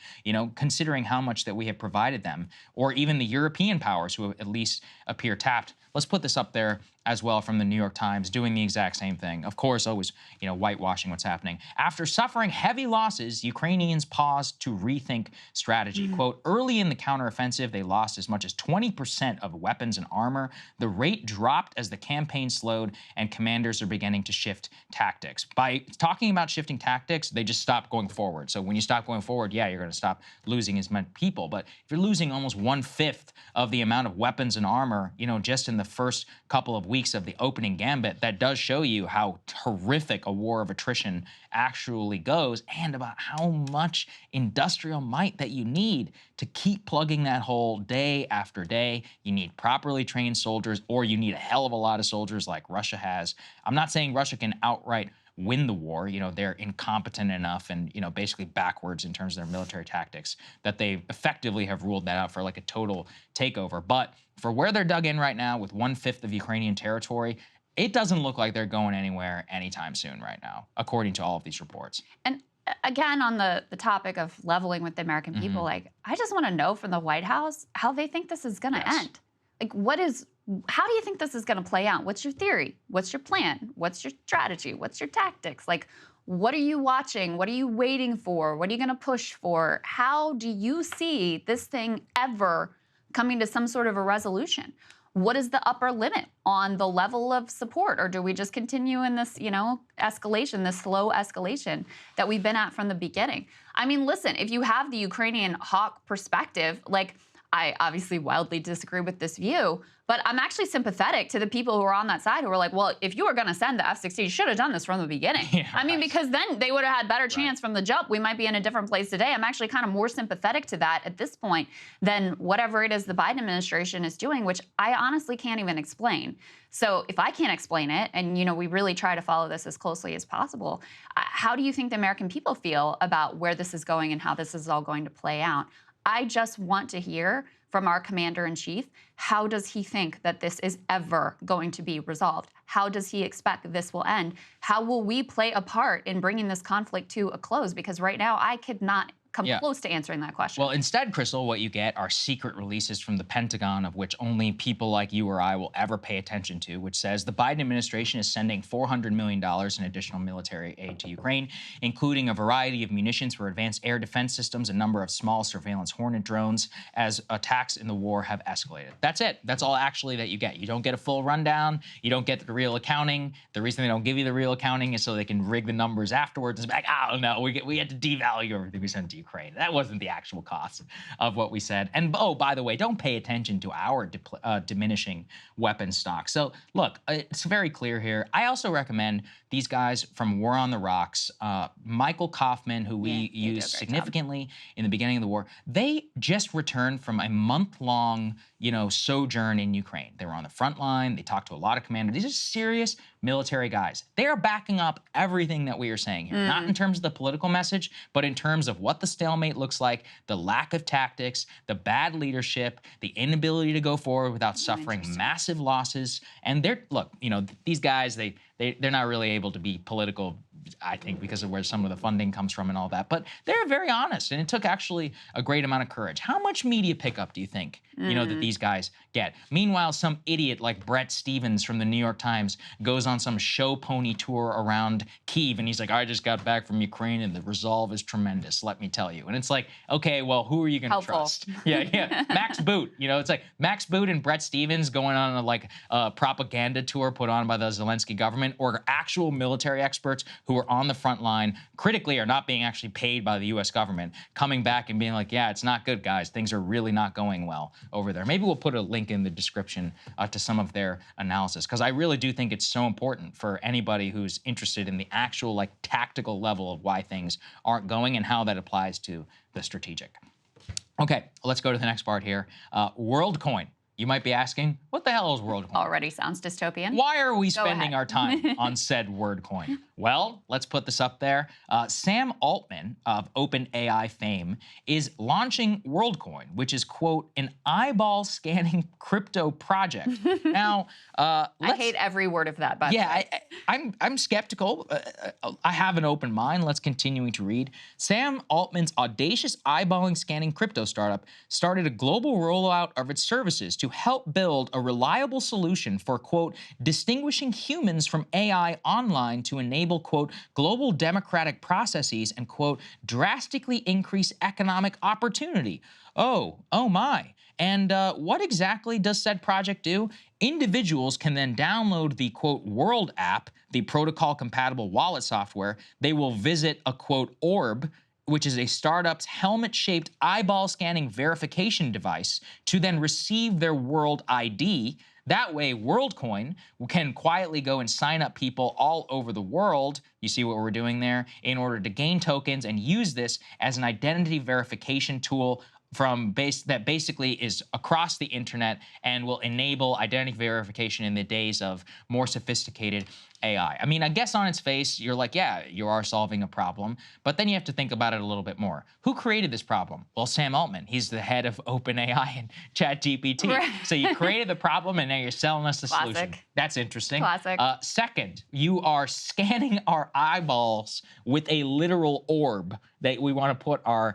Considering how much that we have provided them, or even the European powers who at least appear tapped. Let's put this up there as well from the New York Times, doing the exact same thing. Of course, always whitewashing what's happening. After suffering heavy losses, Ukrainians paused to rethink strategy. Quote, early in the counteroffensive, counteroffensive, they lost as much as 20% of weapons and armor. The rate dropped as the campaign slowed, and commanders are beginning to shift tactics. By talking about shifting tactics, they just stop going forward. So when you stop going forward, yeah, you're going to stop losing as many people. But if you're losing almost 1/5 of the amount of weapons and armor, just in the first couple of weeks of the opening gambit, that does show you how horrific a war of attrition actually goes, and about how much industrial might that you need to keep plugging that hole day after day. You need properly trained soldiers, or you need a hell of a lot of soldiers like Russia has. I'm not saying Russia can outright win the war. They're incompetent enough and, basically backwards in terms of their military tactics that they effectively have ruled that out for like a total takeover. But for where they're dug in right now with 1/5 of Ukrainian territory, it doesn't look like they're going anywhere anytime soon right now, according to all of these reports. And again, on the topic of leveling with the American people, like, I just want to know from the White House how they think this is going to end. Like, how do you think this is going to play out? What's your theory? What's your plan? What's your strategy? What's your tactics? Like, what are you watching? What are you waiting for? What are you going to push for? How do you see this thing ever coming to some sort of a resolution? What is the upper limit on the level of support? Or do we just continue in this, escalation, this slow escalation that we've been at from the beginning? I mean, listen, if you have the Ukrainian hawk perspective, like, I obviously wildly disagree with this view, but I'm actually sympathetic to the people who are on that side who are like, well, if you were going to send the F-16, you should have done this from the beginning. Yeah, I mean, because then they would have had better chance from the jump. We might be in a different place today. I'm actually kind of more sympathetic to that at this point than whatever it is the Biden administration is doing, which I honestly can't even explain. So if I can't explain it, and we really try to follow this as closely as possible, how do you think the American people feel about where this is going and how this is all going to play out? I just want to hear from our commander-in-chief, how does he think that this is ever going to be resolved? How does he expect this will end? How will we play a part in bringing this conflict to a close? Because right now, I could not come close to answering that question. Well, instead, Krystal, what you get are secret releases from the Pentagon of which only people like you or I will ever pay attention to, which says the Biden administration is sending $400 million in additional military aid to Ukraine, including a variety of munitions for advanced air defense systems, a number of small surveillance Hornet drones, as attacks in the war have escalated. That's it. That's all actually that you get. You don't get a full rundown. You don't get the real accounting. The reason they don't give you the real accounting is so they can rig the numbers afterwards. It's like, oh, no, we had to devalue everything we sent to Ukraine. That wasn't the actual cost of what we said. And oh, by the way, don't pay attention to our diminishing weapon stock. So look, it's very clear here. I also recommend these guys from War on the Rocks, Michael Kaufman, who we used significantly in the beginning of the war. They just returned from a month-long, sojourn in Ukraine. They were on the front line. They talked to a lot of commanders. These are serious military guys. They are backing up everything that we are saying here, not in terms of the political message, but in terms of what the stalemate looks like, the lack of tactics, the bad leadership, the inability to go forward without suffering massive losses. And these guys, they're not really able to be political, I think, because of where some of the funding comes from and all that. But they're very honest, and it took actually a great amount of courage. How much media pickup do you think, that these guys get? Meanwhile, some idiot like Brett Stevens from the New York Times goes on some show pony tour around Kyiv, and he's like, I just got back from Ukraine, and the resolve is tremendous, let me tell you. And it's like, okay, well, who are you going to trust? Yeah. Max Boot. It's like Max Boot and Brett Stevens going on a propaganda tour put on by the Zelensky government, or actual military experts who are on the front line, critically are not being actually paid by the U.S. government, coming back and being like, yeah, it's not good, guys. Things are really not going well over there. Maybe we'll put a link in the description to some of their analysis, because I really do think it's so important for anybody who's interested in the actual tactical level of why things aren't going and how that applies to the strategic. Okay, let's go to the next part here. Worldcoin. You might be asking, what the hell is Worldcoin? Already sounds dystopian. Why are we spending our time on said Worldcoin? Well, let's put this up there. Sam Altman of OpenAI fame is launching Worldcoin, which is, quote, an eyeball-scanning crypto project. Now, I hate every word of that, by the way. I'm skeptical. I have an open mind. Let's continue to read. Sam Altman's audacious eyeballing scanning crypto startup started a global rollout of its services to help build a reliable solution for, quote, distinguishing humans from AI online to enable enable, quote, global democratic processes and, quote, drastically increase economic opportunity. Oh my. And what exactly does said project do? Individuals can then download the, quote, World app, the protocol-compatible wallet software. They will visit a, quote, orb, which is a startup's helmet-shaped eyeball scanning verification device, to then receive their World ID. That way, Worldcoin can quietly go and sign up people all over the world, you see what we're doing there, in order to gain tokens and use this as an identity verification tool that basically is across the internet and will enable identity verification in the days of more sophisticated AI. I mean, I guess on its face, you're like, yeah, you are solving a problem, but then you have to think about it a little bit more. Who created this problem? Well, Sam Altman. He's the head of OpenAI and ChatGPT. Right. So you created the problem and now you're selling us the solution. That's interesting. Classic. Second, you are scanning our eyeballs with a literal orb that we want to put a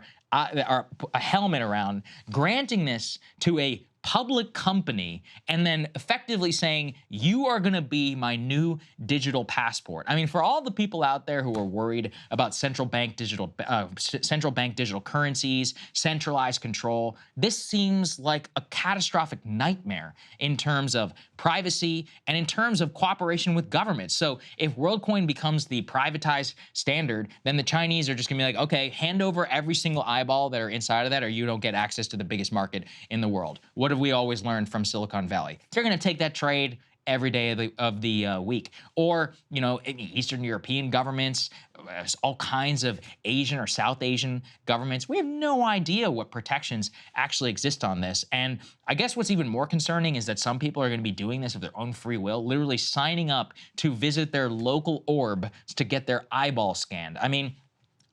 helmet around, granting this to a public company and then effectively saying, you are gonna be my new digital passport. I mean, for all the people out there who are worried about central bank digital currencies, centralized control, this seems like a catastrophic nightmare in terms of privacy and in terms of cooperation with governments. So if WorldCoin becomes the privatized standard, then the Chinese are just gonna be like, okay, hand over every single eyeball that are inside of that or you don't get access to the biggest market in the world. What have we always learned from Silicon Valley? They're going to take that trade every day of the week. Or, you know, Eastern European governments, all kinds of Asian or South Asian governments. We have no idea what protections actually exist on this. And I guess what's even more concerning is that some people are going to be doing this of their own free will, literally signing up to visit their local orb to get their eyeball scanned. I mean,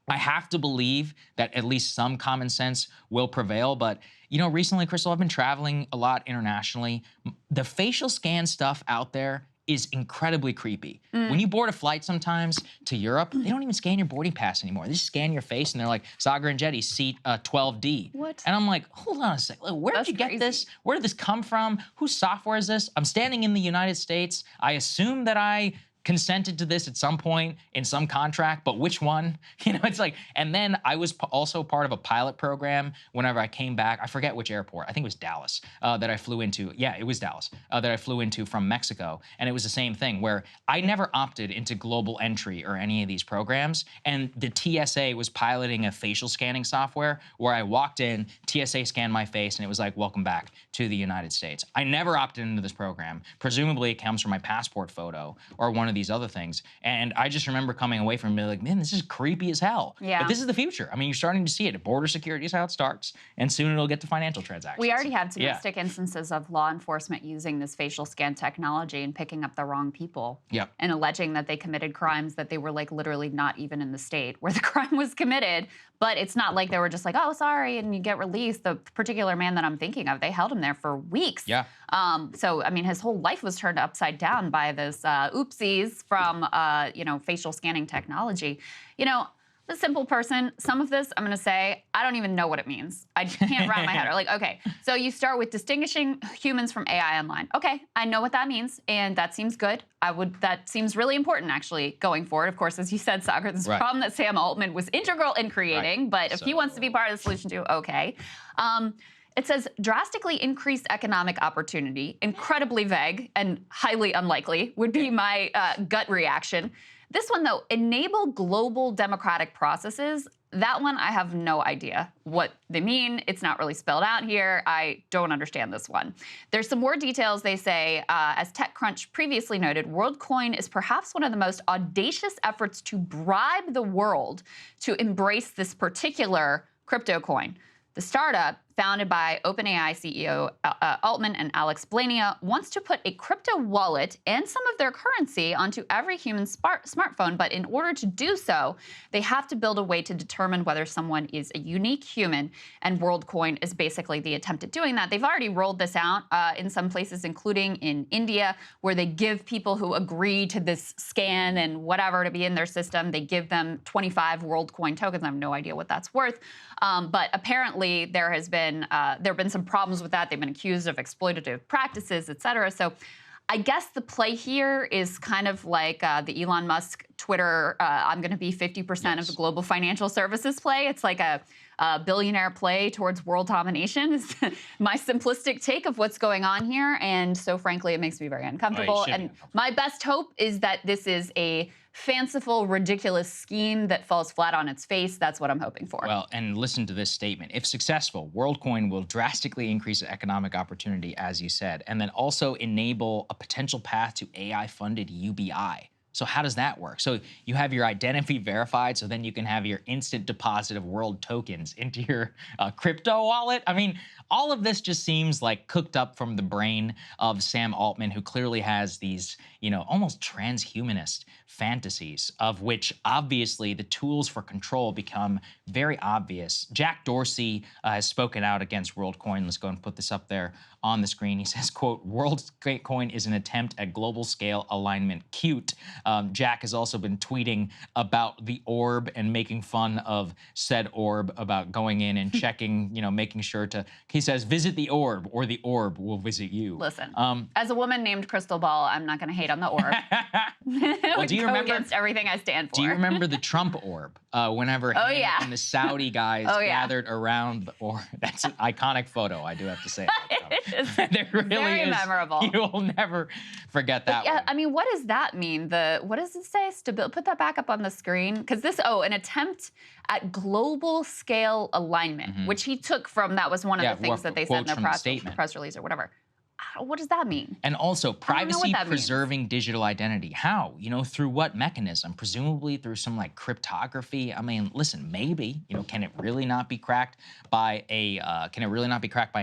I have to believe that at least some common sense will prevail, but you know, recently, Krystal, I've been traveling a lot internationally. The facial scan stuff out there is incredibly creepy. When you board a flight sometimes to Europe, they don't even scan your boarding pass anymore. They just scan your face and they're like, Saagar and Jetty, seat 12D. What? And I'm like, hold on a sec. Where did you get this? Where did this come from? Whose software is this? I'm standing in the United States. I assume that I consented to this at some point in some contract, but which one? You know, it's like, and then I was also part of a pilot program whenever I came back. I forget which airport. I think it was Dallas that I flew into. Yeah, it was Dallas that I flew into from Mexico. And it was the same thing where I never opted into global entry or any of these programs. And the TSA was piloting a facial scanning software where I walked in, TSA scanned my face, and it was like, welcome back to the United States. I never opted into this program. Presumably it comes from my passport photo or one of these other things. And I just remember coming away from it and being like, man, this is creepy as hell. Yeah. But this is the future. I mean, you're starting to see it. Border security is how it starts, and soon it'll get to financial transactions. We already have domestic instances of law enforcement using this facial scan technology and picking up the wrong people. Yep. And alleging that they committed crimes that they were like literally not even in the state where the crime was committed. But it's not like they were just like, oh, sorry, and you get released. The particular man that I'm thinking of, they held him there for weeks. Yeah. So, I mean, his whole life was turned upside down by this oopsies from, you know, facial scanning technology. You know, a simple person, some of this, I'm going to say, I don't even know what it means. I can't wrap my head around. Like, okay, so you start with distinguishing humans from AI online. Okay, I know what that means, and that seems good. That seems really important, actually, going forward. Of course, as you said, Saagar, this problem that Sam Altman was integral in creating, but if he wants to be part of the solution too, okay. It says drastically increased economic opportunity, incredibly vague and highly unlikely would be my gut reaction. This one, though, enable global democratic processes. That one, I have no idea what they mean. It's not really spelled out here. I don't understand this one. There's some more details. They say, as TechCrunch previously noted, WorldCoin is perhaps one of the most audacious efforts to bribe the world to embrace this particular crypto coin. The startup, founded by OpenAI CEO Altman and Alex Blania, wants to put a crypto wallet and some of their currency onto every human smartphone, but in order to do so, they have to build a way to determine whether someone is a unique human, and WorldCoin is basically the attempt at doing that. They've already rolled this out in some places, including in India, where they give people who agree to this scan and whatever to be in their system, they give them 25 WorldCoin tokens. I have no idea what that's worth, but apparently there have been some problems with that. They've been accused of exploitative practices, et cetera. So I guess the play here is kind of like the Elon Musk Twitter, I'm going to be 50% of the global financial services play. It's like a billionaire play towards world domination is my simplistic take of what's going on here. And so frankly, it makes me very uncomfortable. And my best hope is that this is a fanciful, ridiculous scheme that falls flat on its face. That's what I'm hoping for. Well, and listen to this statement. If successful, Worldcoin will drastically increase economic opportunity, as you said, and then also enable a potential path to AI-funded UBI. So how does that work? So you have your identity verified, so then you can have your instant deposit of world tokens into your crypto wallet. I mean, all of this just seems like cooked up from the brain of Sam Altman, who clearly has these, almost transhumanist fantasies, of which obviously the tools for control become very obvious. Jack Dorsey has spoken out against Worldcoin. Let's go and put this up there on the screen. He says, quote, Worldcoin is an attempt at global scale alignment. Cute. Jack has also been tweeting about the orb and making fun of said orb, about going in and checking, making sure to, he says, visit the orb or the orb will visit you. Listen, as a woman named Krystal Ball, I'm not going to hate on the orb. Well, do you remember against everything I stand for? Do you remember the Trump orb? Whenever he and the Saudi guys gathered around the orb. That's an iconic photo, I do have to say. There really very is. Memorable. You will never forget that one. I mean, what does that mean? What does it say? Put that back up on the screen. Because this, an attempt at global scale alignment, which he took from, that was one of the things that they said in their press release or whatever. What does that mean? And also, privacy-preserving digital identity. How? Through what mechanism? Presumably through some cryptography. I mean, listen, maybe. Can it really not be cracked by a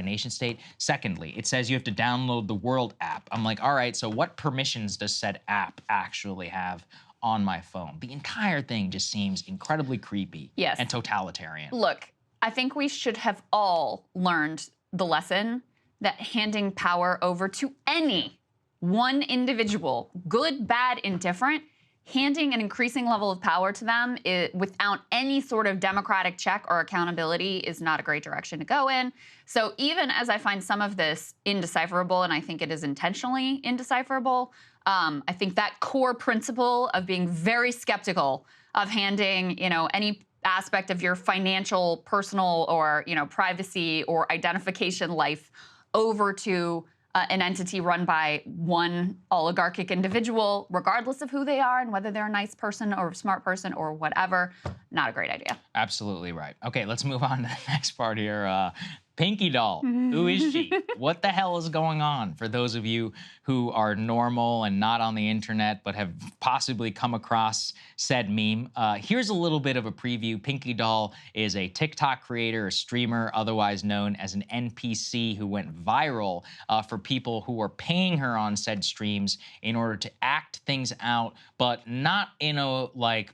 nation state? Secondly, it says you have to download the World app. I'm like, all right. So what permissions does said app actually have on my phone? The entire thing just seems incredibly creepy and totalitarian. Look, I think we should have all learned the lesson that handing power over to any one individual, good, bad, indifferent, handing an increasing level of power to them without any sort of democratic check or accountability is not a great direction to go in. So even as I find some of this indecipherable, and I think it is intentionally indecipherable, I think that core principle of being very skeptical of handing, any aspect of your financial, personal, or, privacy or identification life over to an entity run by one oligarchic individual, regardless of who they are and whether they're a nice person or a smart person or whatever, not a great idea. Absolutely right. Okay, let's move on to the next part here. PinkyDoll, who is she? What the hell is going on? For those of you who are normal and not on the internet but have possibly come across said meme, here's a little bit of a preview. PinkyDoll is a TikTok creator, a streamer, otherwise known as an NPC who went viral for people who were paying her on said streams in order to act things out, but not in a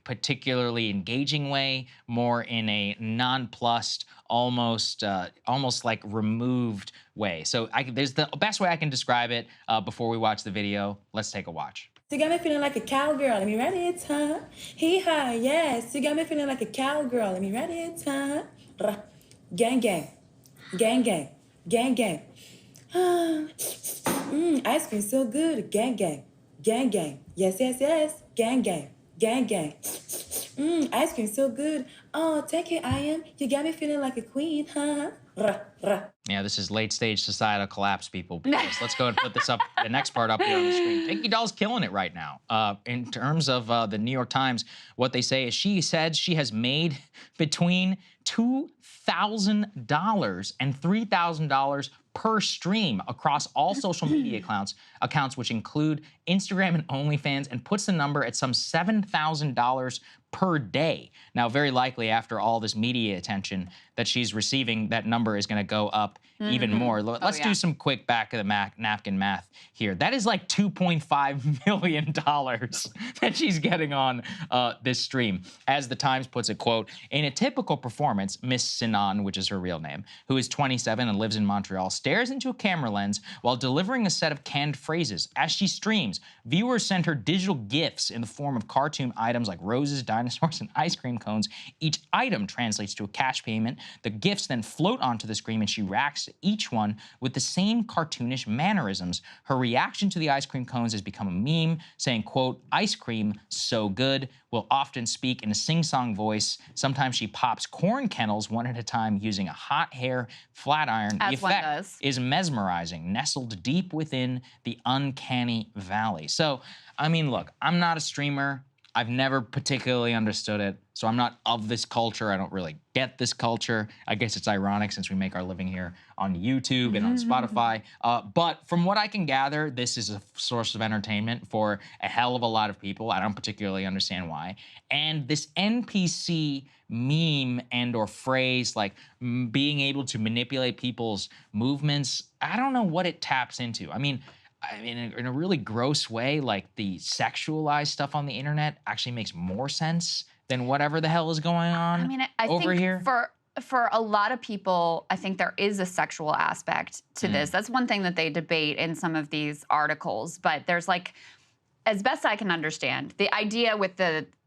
particularly engaging way, more in a nonplussed, almost removed way. So there's the best way I can describe it before we watch the video. Let's take a watch. You got me feeling like a cowgirl. Let me ready it's huh? Hee-haw, yes. You got me feeling like a cowgirl. Let me ready it's huh? Gang, gang. Gang, gang. Gang, gang. Ice cream so good. Gang, gang. Gang, gang. Yes, yes, yes. Gang, gang. Gang, gang. Ice cream so good. Oh, take it, I am. You got me feeling like a queen, huh? Yeah, this is late stage societal collapse, people. Because let's go and put this up, the next part up here on the screen. PinkyDoll's killing it right now. In terms of the New York Times, what they say is she said she has made between $2,000 and $3,000 per stream across all social media accounts, which include Instagram and OnlyFans, and puts the number at some $7,000 per day. Now, very likely after all this media attention that she's receiving, that number is going to go up even more. Let's do some quick back of the napkin math here. That is like $2.5 million that she's getting on this stream. As the Times puts it, quote, in a typical performance, Miss Sinan, which is her real name, who is 27 and lives in Montreal, stares into a camera lens while delivering a set of canned phrases. As she streams, viewers send her digital gifts in the form of cartoon items like roses, dinosaurs, dinosaurs and ice cream cones. Each item translates to a cash payment. The gifts then float onto the screen and she reacts to each one with the same cartoonish mannerisms. Her reaction to the ice cream cones has become a meme, saying, quote, "Ice cream, so good," will often speak in a sing-song voice. Sometimes she pops corn kennels one at a time using a hot hair flat iron. As the one effect does. is mesmerizing, nestled deep within the uncanny valley. So, I mean, look, I'm not a streamer. I've never particularly understood it, so I'm not of this culture. I don't really get this culture. I guess it's ironic since we make our living here on YouTube and on Spotify. But from what I can gather, this is a source of entertainment for a hell of a lot of people. I don't particularly understand why. And this NPC meme and or phrase, like being able to manipulate people's movements, I don't know what it taps into. I mean, in a really gross way, like the sexualized stuff on the internet actually makes more sense than whatever the hell is going on I mean, I over think here. For a lot of people, I think there is a sexual aspect to this. That's one thing that they debate in some of these articles. But there's like, as best I can understand, the idea with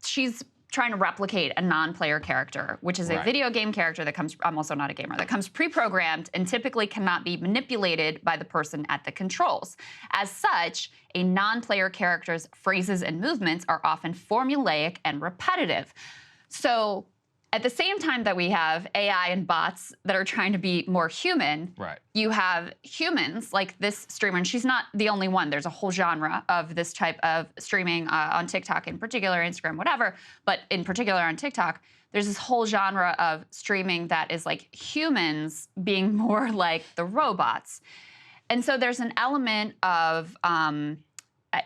she's trying to replicate a non-player character, which is a video game character that comes, I'm also not a gamer, that comes pre-programmed and typically cannot be manipulated by the person at the controls. As such, a non-player character's phrases and movements are often formulaic and repetitive. So at the same time that we have AI and bots that are trying to be more human, you have humans like this streamer, and she's not the only one. There's a whole genre of this type of streaming on TikTok in particular, Instagram, whatever, but in particular on TikTok, there's this whole genre of streaming that is like humans being more like the robots. And so there's an element of,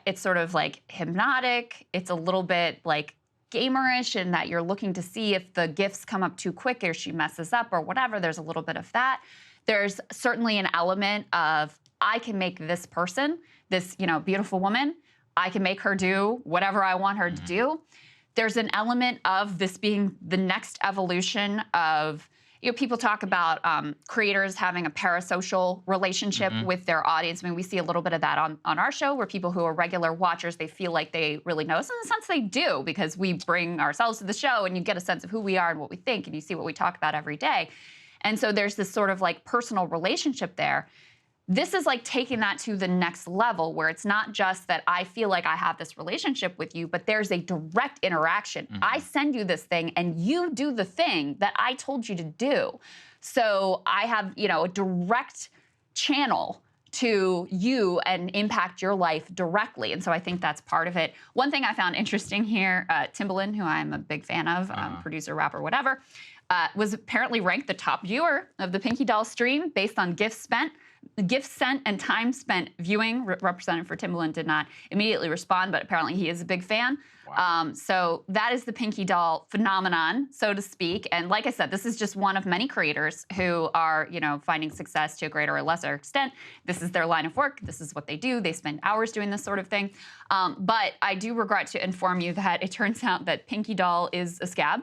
it's sort of like hypnotic, it's a little bit like gamerish in that you're looking to see if the gifts come up too quick or she messes up or whatever. There's a little bit of that. There's certainly an element of, I can make this person, this, you know, beautiful woman, I can make her do whatever I want her to do. There's an element of this being the next evolution of, you know, people talk about creators having a parasocial relationship with their audience. I mean, we see a little bit of that on our show where people who are regular watchers, they feel like they really know us. In a sense, they do, because we bring ourselves to the show and you get a sense of who we are and what we think, and you see what we talk about every day. And so there's this sort of like personal relationship there. This is like taking that to the next level where it's not just that I feel like I have this relationship with you, but there's a direct interaction. I send you this thing and you do the thing that I told you to do. So I have, you know, a direct channel to you and impact your life directly. And so I think that's part of it. One thing I found interesting here, Timbaland, who I'm a big fan of, producer, rapper, whatever, was apparently ranked the top viewer of the PinkyDoll stream based on gifts sent and time spent viewing. Representative for Timbaland did not immediately respond, but apparently he is a big fan. Wow. So that is the PinkyDoll phenomenon, so to speak. And like I said, this is just one of many creators who are, you know, finding success to a greater or lesser extent. This is their line of work. This is what they do. They spend hours doing this sort of thing. But I do regret to inform you that it turns out that PinkyDoll is a scab.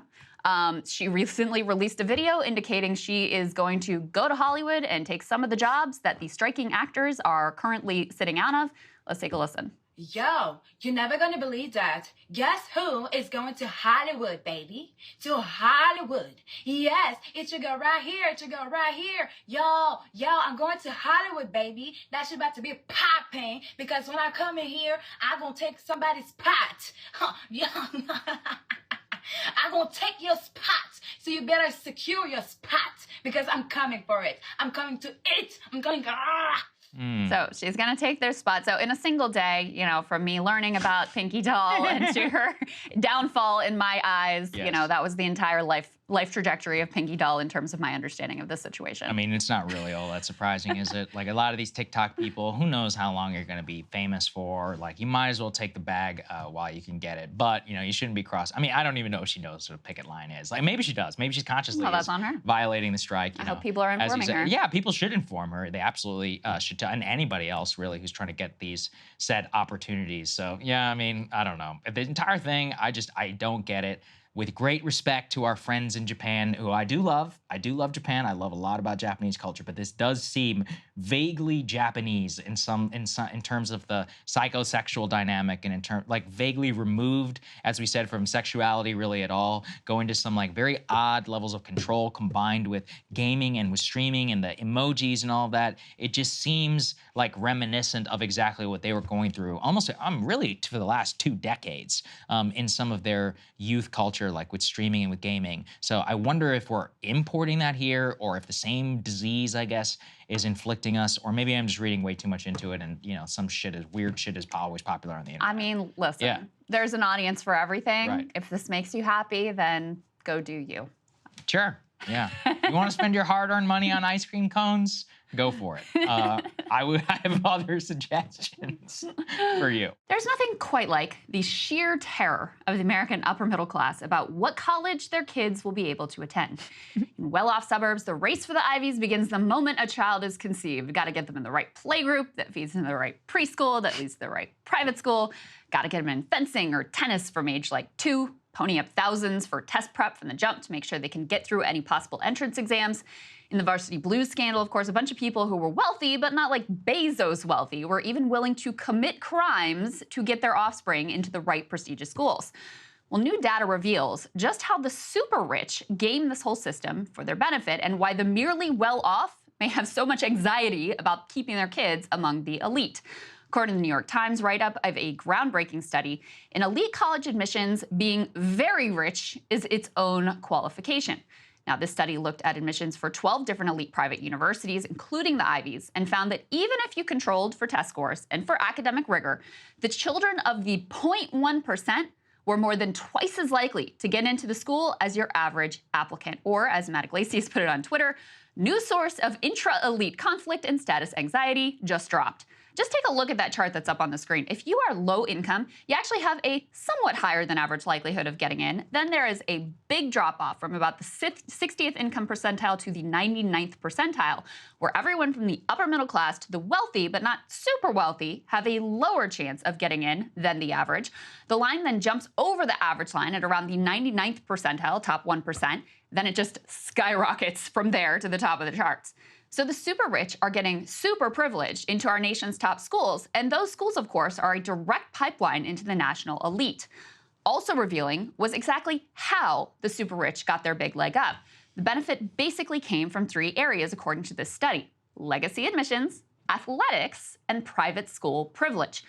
She recently released a video indicating she is going to go to Hollywood and take some of the jobs that the striking actors are currently sitting out of. Let's take a listen. Yo, you're never gonna believe that. Guess who is going to Hollywood, baby? To Hollywood. Yes, it should go right here. It should go right here. Yo, I'm going to Hollywood, baby. That shit about to be popping, because when I come in here, I'm gonna take somebody's spot. Yo. I'm gonna take your spot, so you better secure your spot, because I'm coming for it. I'm coming to it. I'm going. So she's gonna take their spot. So in a single day, you know, from me learning about PinkyDoll and to her downfall in my eyes, you know, that was the entire life trajectory of PinkyDoll in terms of my understanding of this situation. I mean, it's not really all that surprising, is it? Like, a lot of these TikTok people, who knows how long you're going to be famous for? Like, you might as well take the bag while you can get it. But, you know, you shouldn't be cross. I mean, I don't even know if she knows what a picket line is. Like, maybe she does. Maybe she's consciously that's on her. violating the strike. You I know, hope people are informing her. Yeah, people should inform her. They absolutely should. And anybody else, really, who's trying to get these said opportunities. So, yeah, I mean, I don't know. The entire thing, I don't get it. with great respect to our friends in Japan, who I do love. I do love Japan. I love a lot about Japanese culture, but this does seem vaguely Japanese in terms of the psychosexual dynamic, and in terms like vaguely removed, as we said, from sexuality really at all, going to some like very odd levels of control combined with gaming and with streaming and the emojis and all of that. It just seems like reminiscent of exactly what they were going through almost really for the last 2 decades in some of their youth culture, like with streaming and with gaming. So I wonder if we're importing that here, or if the same disease, I guess, is inflicting us, or maybe I'm just reading way too much into it, and some weird shit is always popular on the internet. I mean, listen, there's an audience for everything. Right. If this makes you happy, then go do you. Sure. Yeah. You want to spend your hard-earned money on ice cream cones? Go for it. I have other suggestions for you. There's nothing quite like the sheer terror of the American upper middle class about what college their kids will be able to attend. In well-off suburbs, the race for the Ivies begins the moment a child is conceived. Got to get them in the right playgroup that feeds into the right preschool that leads to the right private school. Got to get them in fencing or tennis from age like 2. Pony up thousands for test prep from the jump to make sure they can get through any possible entrance exams. In the Varsity Blues scandal, of course, a bunch of people who were wealthy, but not like Bezos wealthy, were even willing to commit crimes to get their offspring into the right prestigious schools. Well, new data reveals just how the super rich game this whole system for their benefit, and why the merely well-off may have so much anxiety about keeping their kids among the elite. According to the New York Times write-up of a groundbreaking study, in elite college admissions, being very rich is its own qualification. Now, this study looked at admissions for 12 different elite private universities, including the Ivies, and found that even if you controlled for test scores and for academic rigor, the children of the 0.1% were more than twice as likely to get into the school as your average applicant. Or, as Matt Iglesias put it on Twitter, new source of intra-elite conflict and status anxiety just dropped. Just take a look at that chart that's up on the screen. If you are low income, you actually have a somewhat higher than average likelihood of getting in. Then there is a big drop off from about the 60th income percentile to the 99th percentile, where everyone from the upper middle class to the wealthy, but not super wealthy, have a lower chance of getting in than the average. The line then jumps over the average line at around the 99th percentile, top 1%. Then it just skyrockets from there to the top of the charts. So the super rich are getting super privileged into our nation's top schools, and those schools, of course, are a direct pipeline into the national elite. Also revealing was exactly how the super rich got their big leg up. The benefit basically came from 3 areas, according to this study: legacy admissions, athletics, and private school privilege.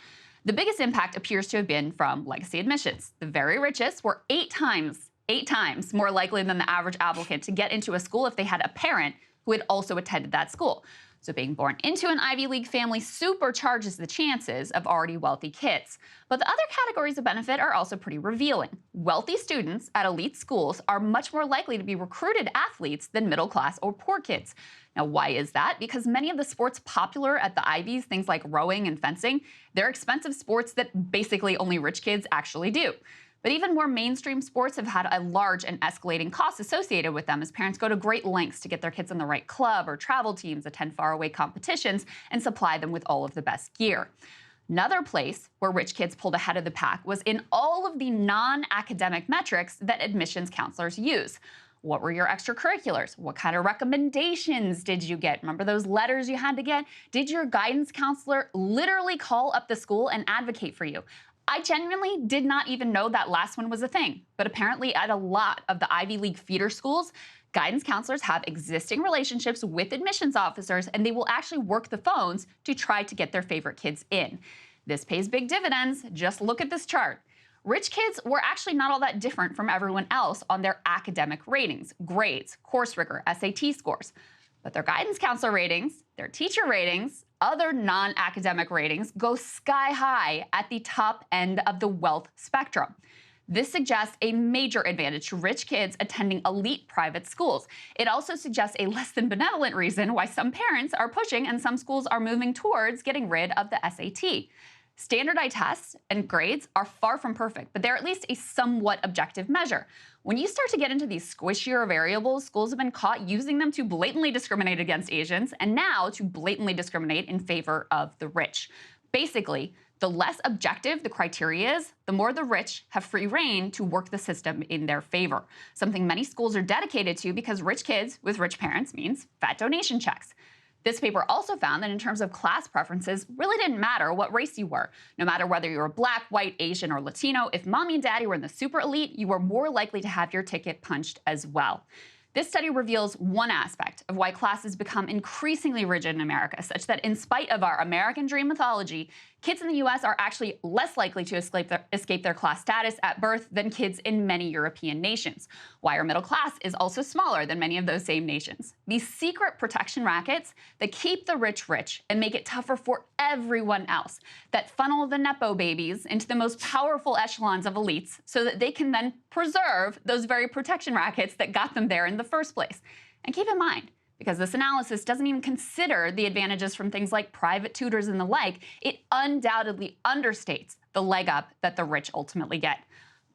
The biggest impact appears to have been from legacy admissions. The very richest were 8 times more likely than the average applicant to get into a school if they had a parent who had also attended that school. So being born into an Ivy League family supercharges the chances of already wealthy kids. But the other categories of benefit are also pretty revealing. Wealthy students at elite schools are much more likely to be recruited athletes than middle class or poor kids. Now, why is that? Because many of the sports popular at the Ivies, things like rowing and fencing, they're expensive sports that basically only rich kids actually do. But even more mainstream sports have had a large and escalating cost associated with them, as parents go to great lengths to get their kids in the right club or travel teams, attend faraway competitions, and supply them with all of the best gear. Another place where rich kids pulled ahead of the pack was in all of the non-academic metrics that admissions counselors use. What were your extracurriculars? What kind of recommendations did you get? Remember those letters you had to get? Did your guidance counselor literally call up the school and advocate for you? I genuinely did not even know that last one was a thing, but apparently at a lot of the Ivy League feeder schools, guidance counselors have existing relationships with admissions officers, and they will actually work the phones to try to get their favorite kids in. This pays big dividends. Just look at this chart. Rich kids were actually not all that different from everyone else on their academic ratings, grades, course rigor, SAT scores. But their guidance counselor ratings, their teacher ratings, other non-academic ratings go sky high at the top end of the wealth spectrum. This suggests a major advantage to rich kids attending elite private schools. It also suggests a less than benevolent reason why some parents are pushing and some schools are moving towards getting rid of the SAT. Standardized tests and grades are far from perfect, but they're at least a somewhat objective measure. When you start to get into these squishier variables, schools have been caught using them to blatantly discriminate against Asians and now to blatantly discriminate in favor of the rich. Basically, the less objective the criteria is, the more the rich have free rein to work the system in their favor, something many schools are dedicated to because rich kids with rich parents means fat donation checks. This paper also found that in terms of class preferences, really didn't matter what race you were. No matter whether you were Black, white, Asian, or Latino, if mommy and daddy were in the super elite, you were more likely to have your ticket punched as well. This study reveals one aspect of why classes become increasingly rigid in America, such that in spite of our American dream mythology, kids in the US are actually less likely to escape their class status at birth than kids in many European nations. Why our middle class is also smaller than many of those same nations. These secret protection rackets that keep the rich rich and make it tougher for everyone else, that funnel the Nepo babies into the most powerful echelons of elites so that they can then preserve those very protection rackets that got them there in the first place. And keep in mind, because this analysis doesn't even consider the advantages from things like private tutors and the like, it undoubtedly understates the leg up that the rich ultimately get.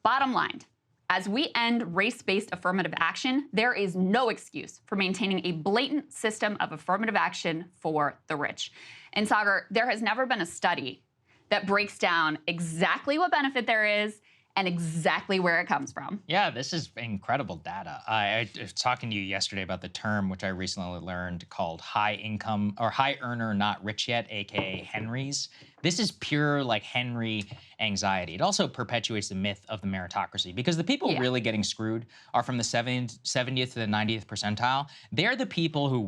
Bottom line, as we end race-based affirmative action, there is no excuse for maintaining a blatant system of affirmative action for the rich. And Saagar, there has never been a study that breaks down exactly what benefit there is and exactly where it comes from. Yeah, this is incredible data. I was talking to you yesterday about the term, which I recently learned, called high income or high earner not rich yet, aka Henrys. This is pure like Henry anxiety. It also perpetuates the myth of the meritocracy because the people really getting screwed are from the 70th to the 90th percentile. They're the people who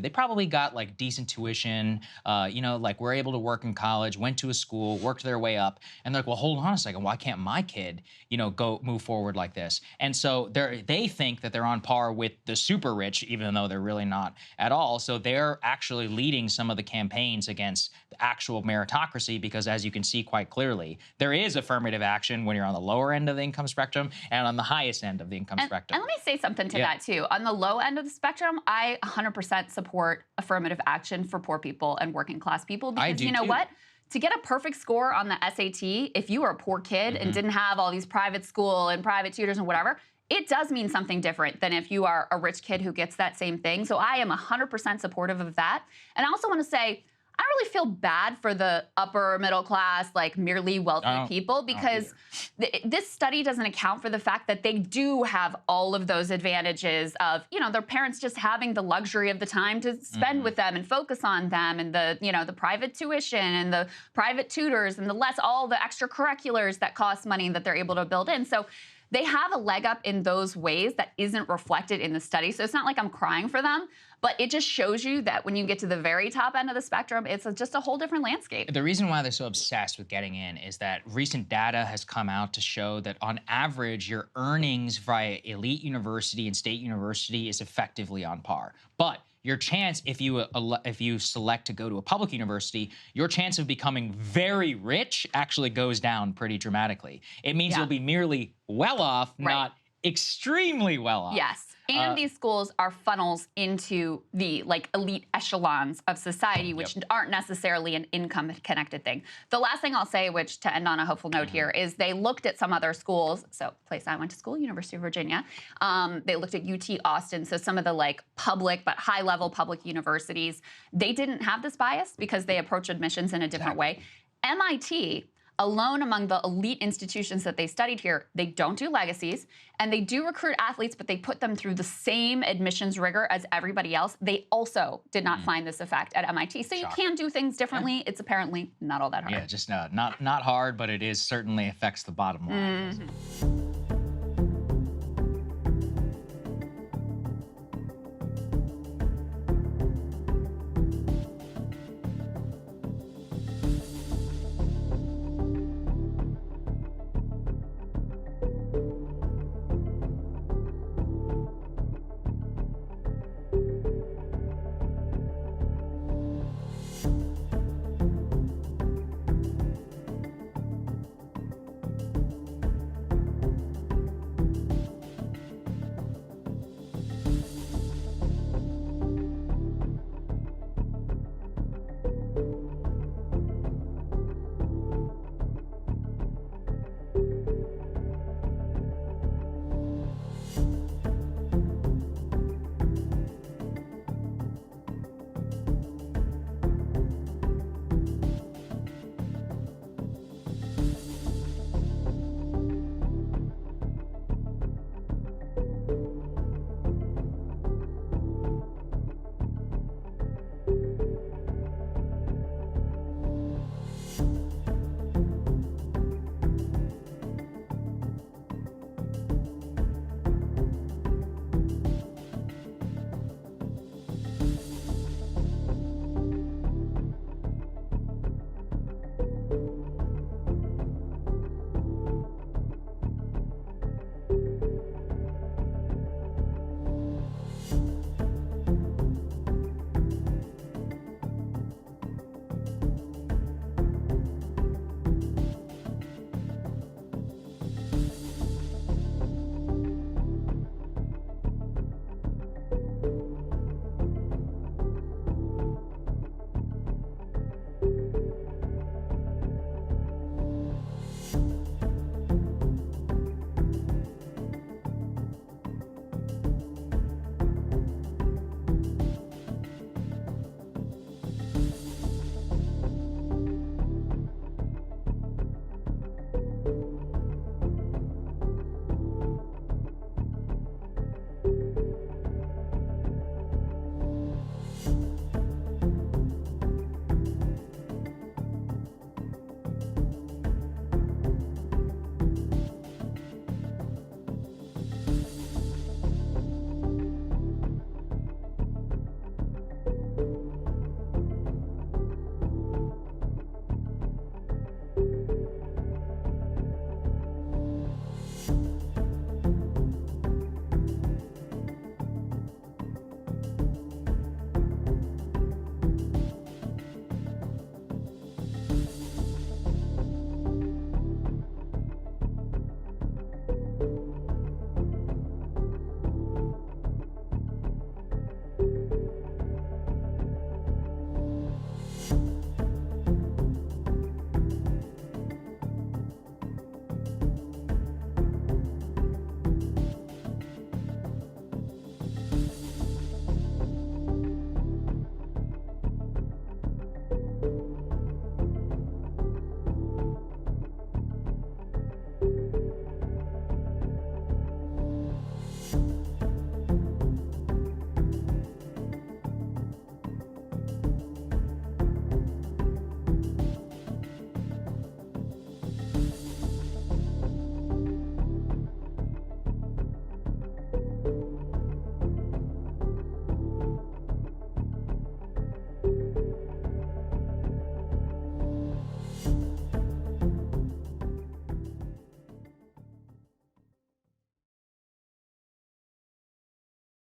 they probably got like decent tuition, you know, like were able to work in college, went to a school, worked their way up, and they're like, well, hold on a second, why can't my kid, you know, move forward like this? And so they think that they're on par with the super rich, even though they're really not at all. So they're actually leading some of the campaigns against the actual meritocracy because, as you can see quite clearly, there is affirmative action when you're on the lower end of the income spectrum and on the highest end of the income spectrum. And let me say something to that too. On the low end of the spectrum, I 100% support affirmative action for poor people and working class people because you know what? To get a perfect score on the SAT, if you were a poor kid and didn't have all these private school and private tutors and whatever, it does mean something different than if you are a rich kid who gets that same thing. So I am 100% supportive of that. And I also want to say, I don't really feel bad for the upper middle class, like merely wealthy people, because this study doesn't account for the fact that they do have all of those advantages of, you know, their parents just having the luxury of the time to spend with them and focus on them, and the, you know, the private tuition and the private tutors and all the extracurriculars that cost money that they're able to build in. So they have a leg up in those ways that isn't reflected in the study. So it's not like I'm crying for them, but it just shows you that when you get to the very top end of the spectrum, it's just a whole different landscape. The reason why they're so obsessed with getting in is that recent data has come out to show that on average, your earnings via elite university and state university is effectively on par. But your chance, if you select to go to a public university, your chance of becoming very rich actually goes down pretty dramatically. It means you'll be merely well off, not extremely well off. Yes. And these schools are funnels into the like elite echelons of society, which aren't necessarily an income-connected thing. The last thing I'll say, which to end on a hopeful note here, is they looked at some other schools. So place I went to school, University of Virginia. They looked at UT Austin. So some of the like public but high-level public universities, they didn't have this bias because they approach admissions in a different way. MIT, alone among the elite institutions that they studied here, they don't do legacies, and they do recruit athletes, but they put them through the same admissions rigor as everybody else. They also did not find this effect at MIT. So you can do things differently. It's apparently not all that hard. Yeah, just not hard, but it certainly affects the bottom line.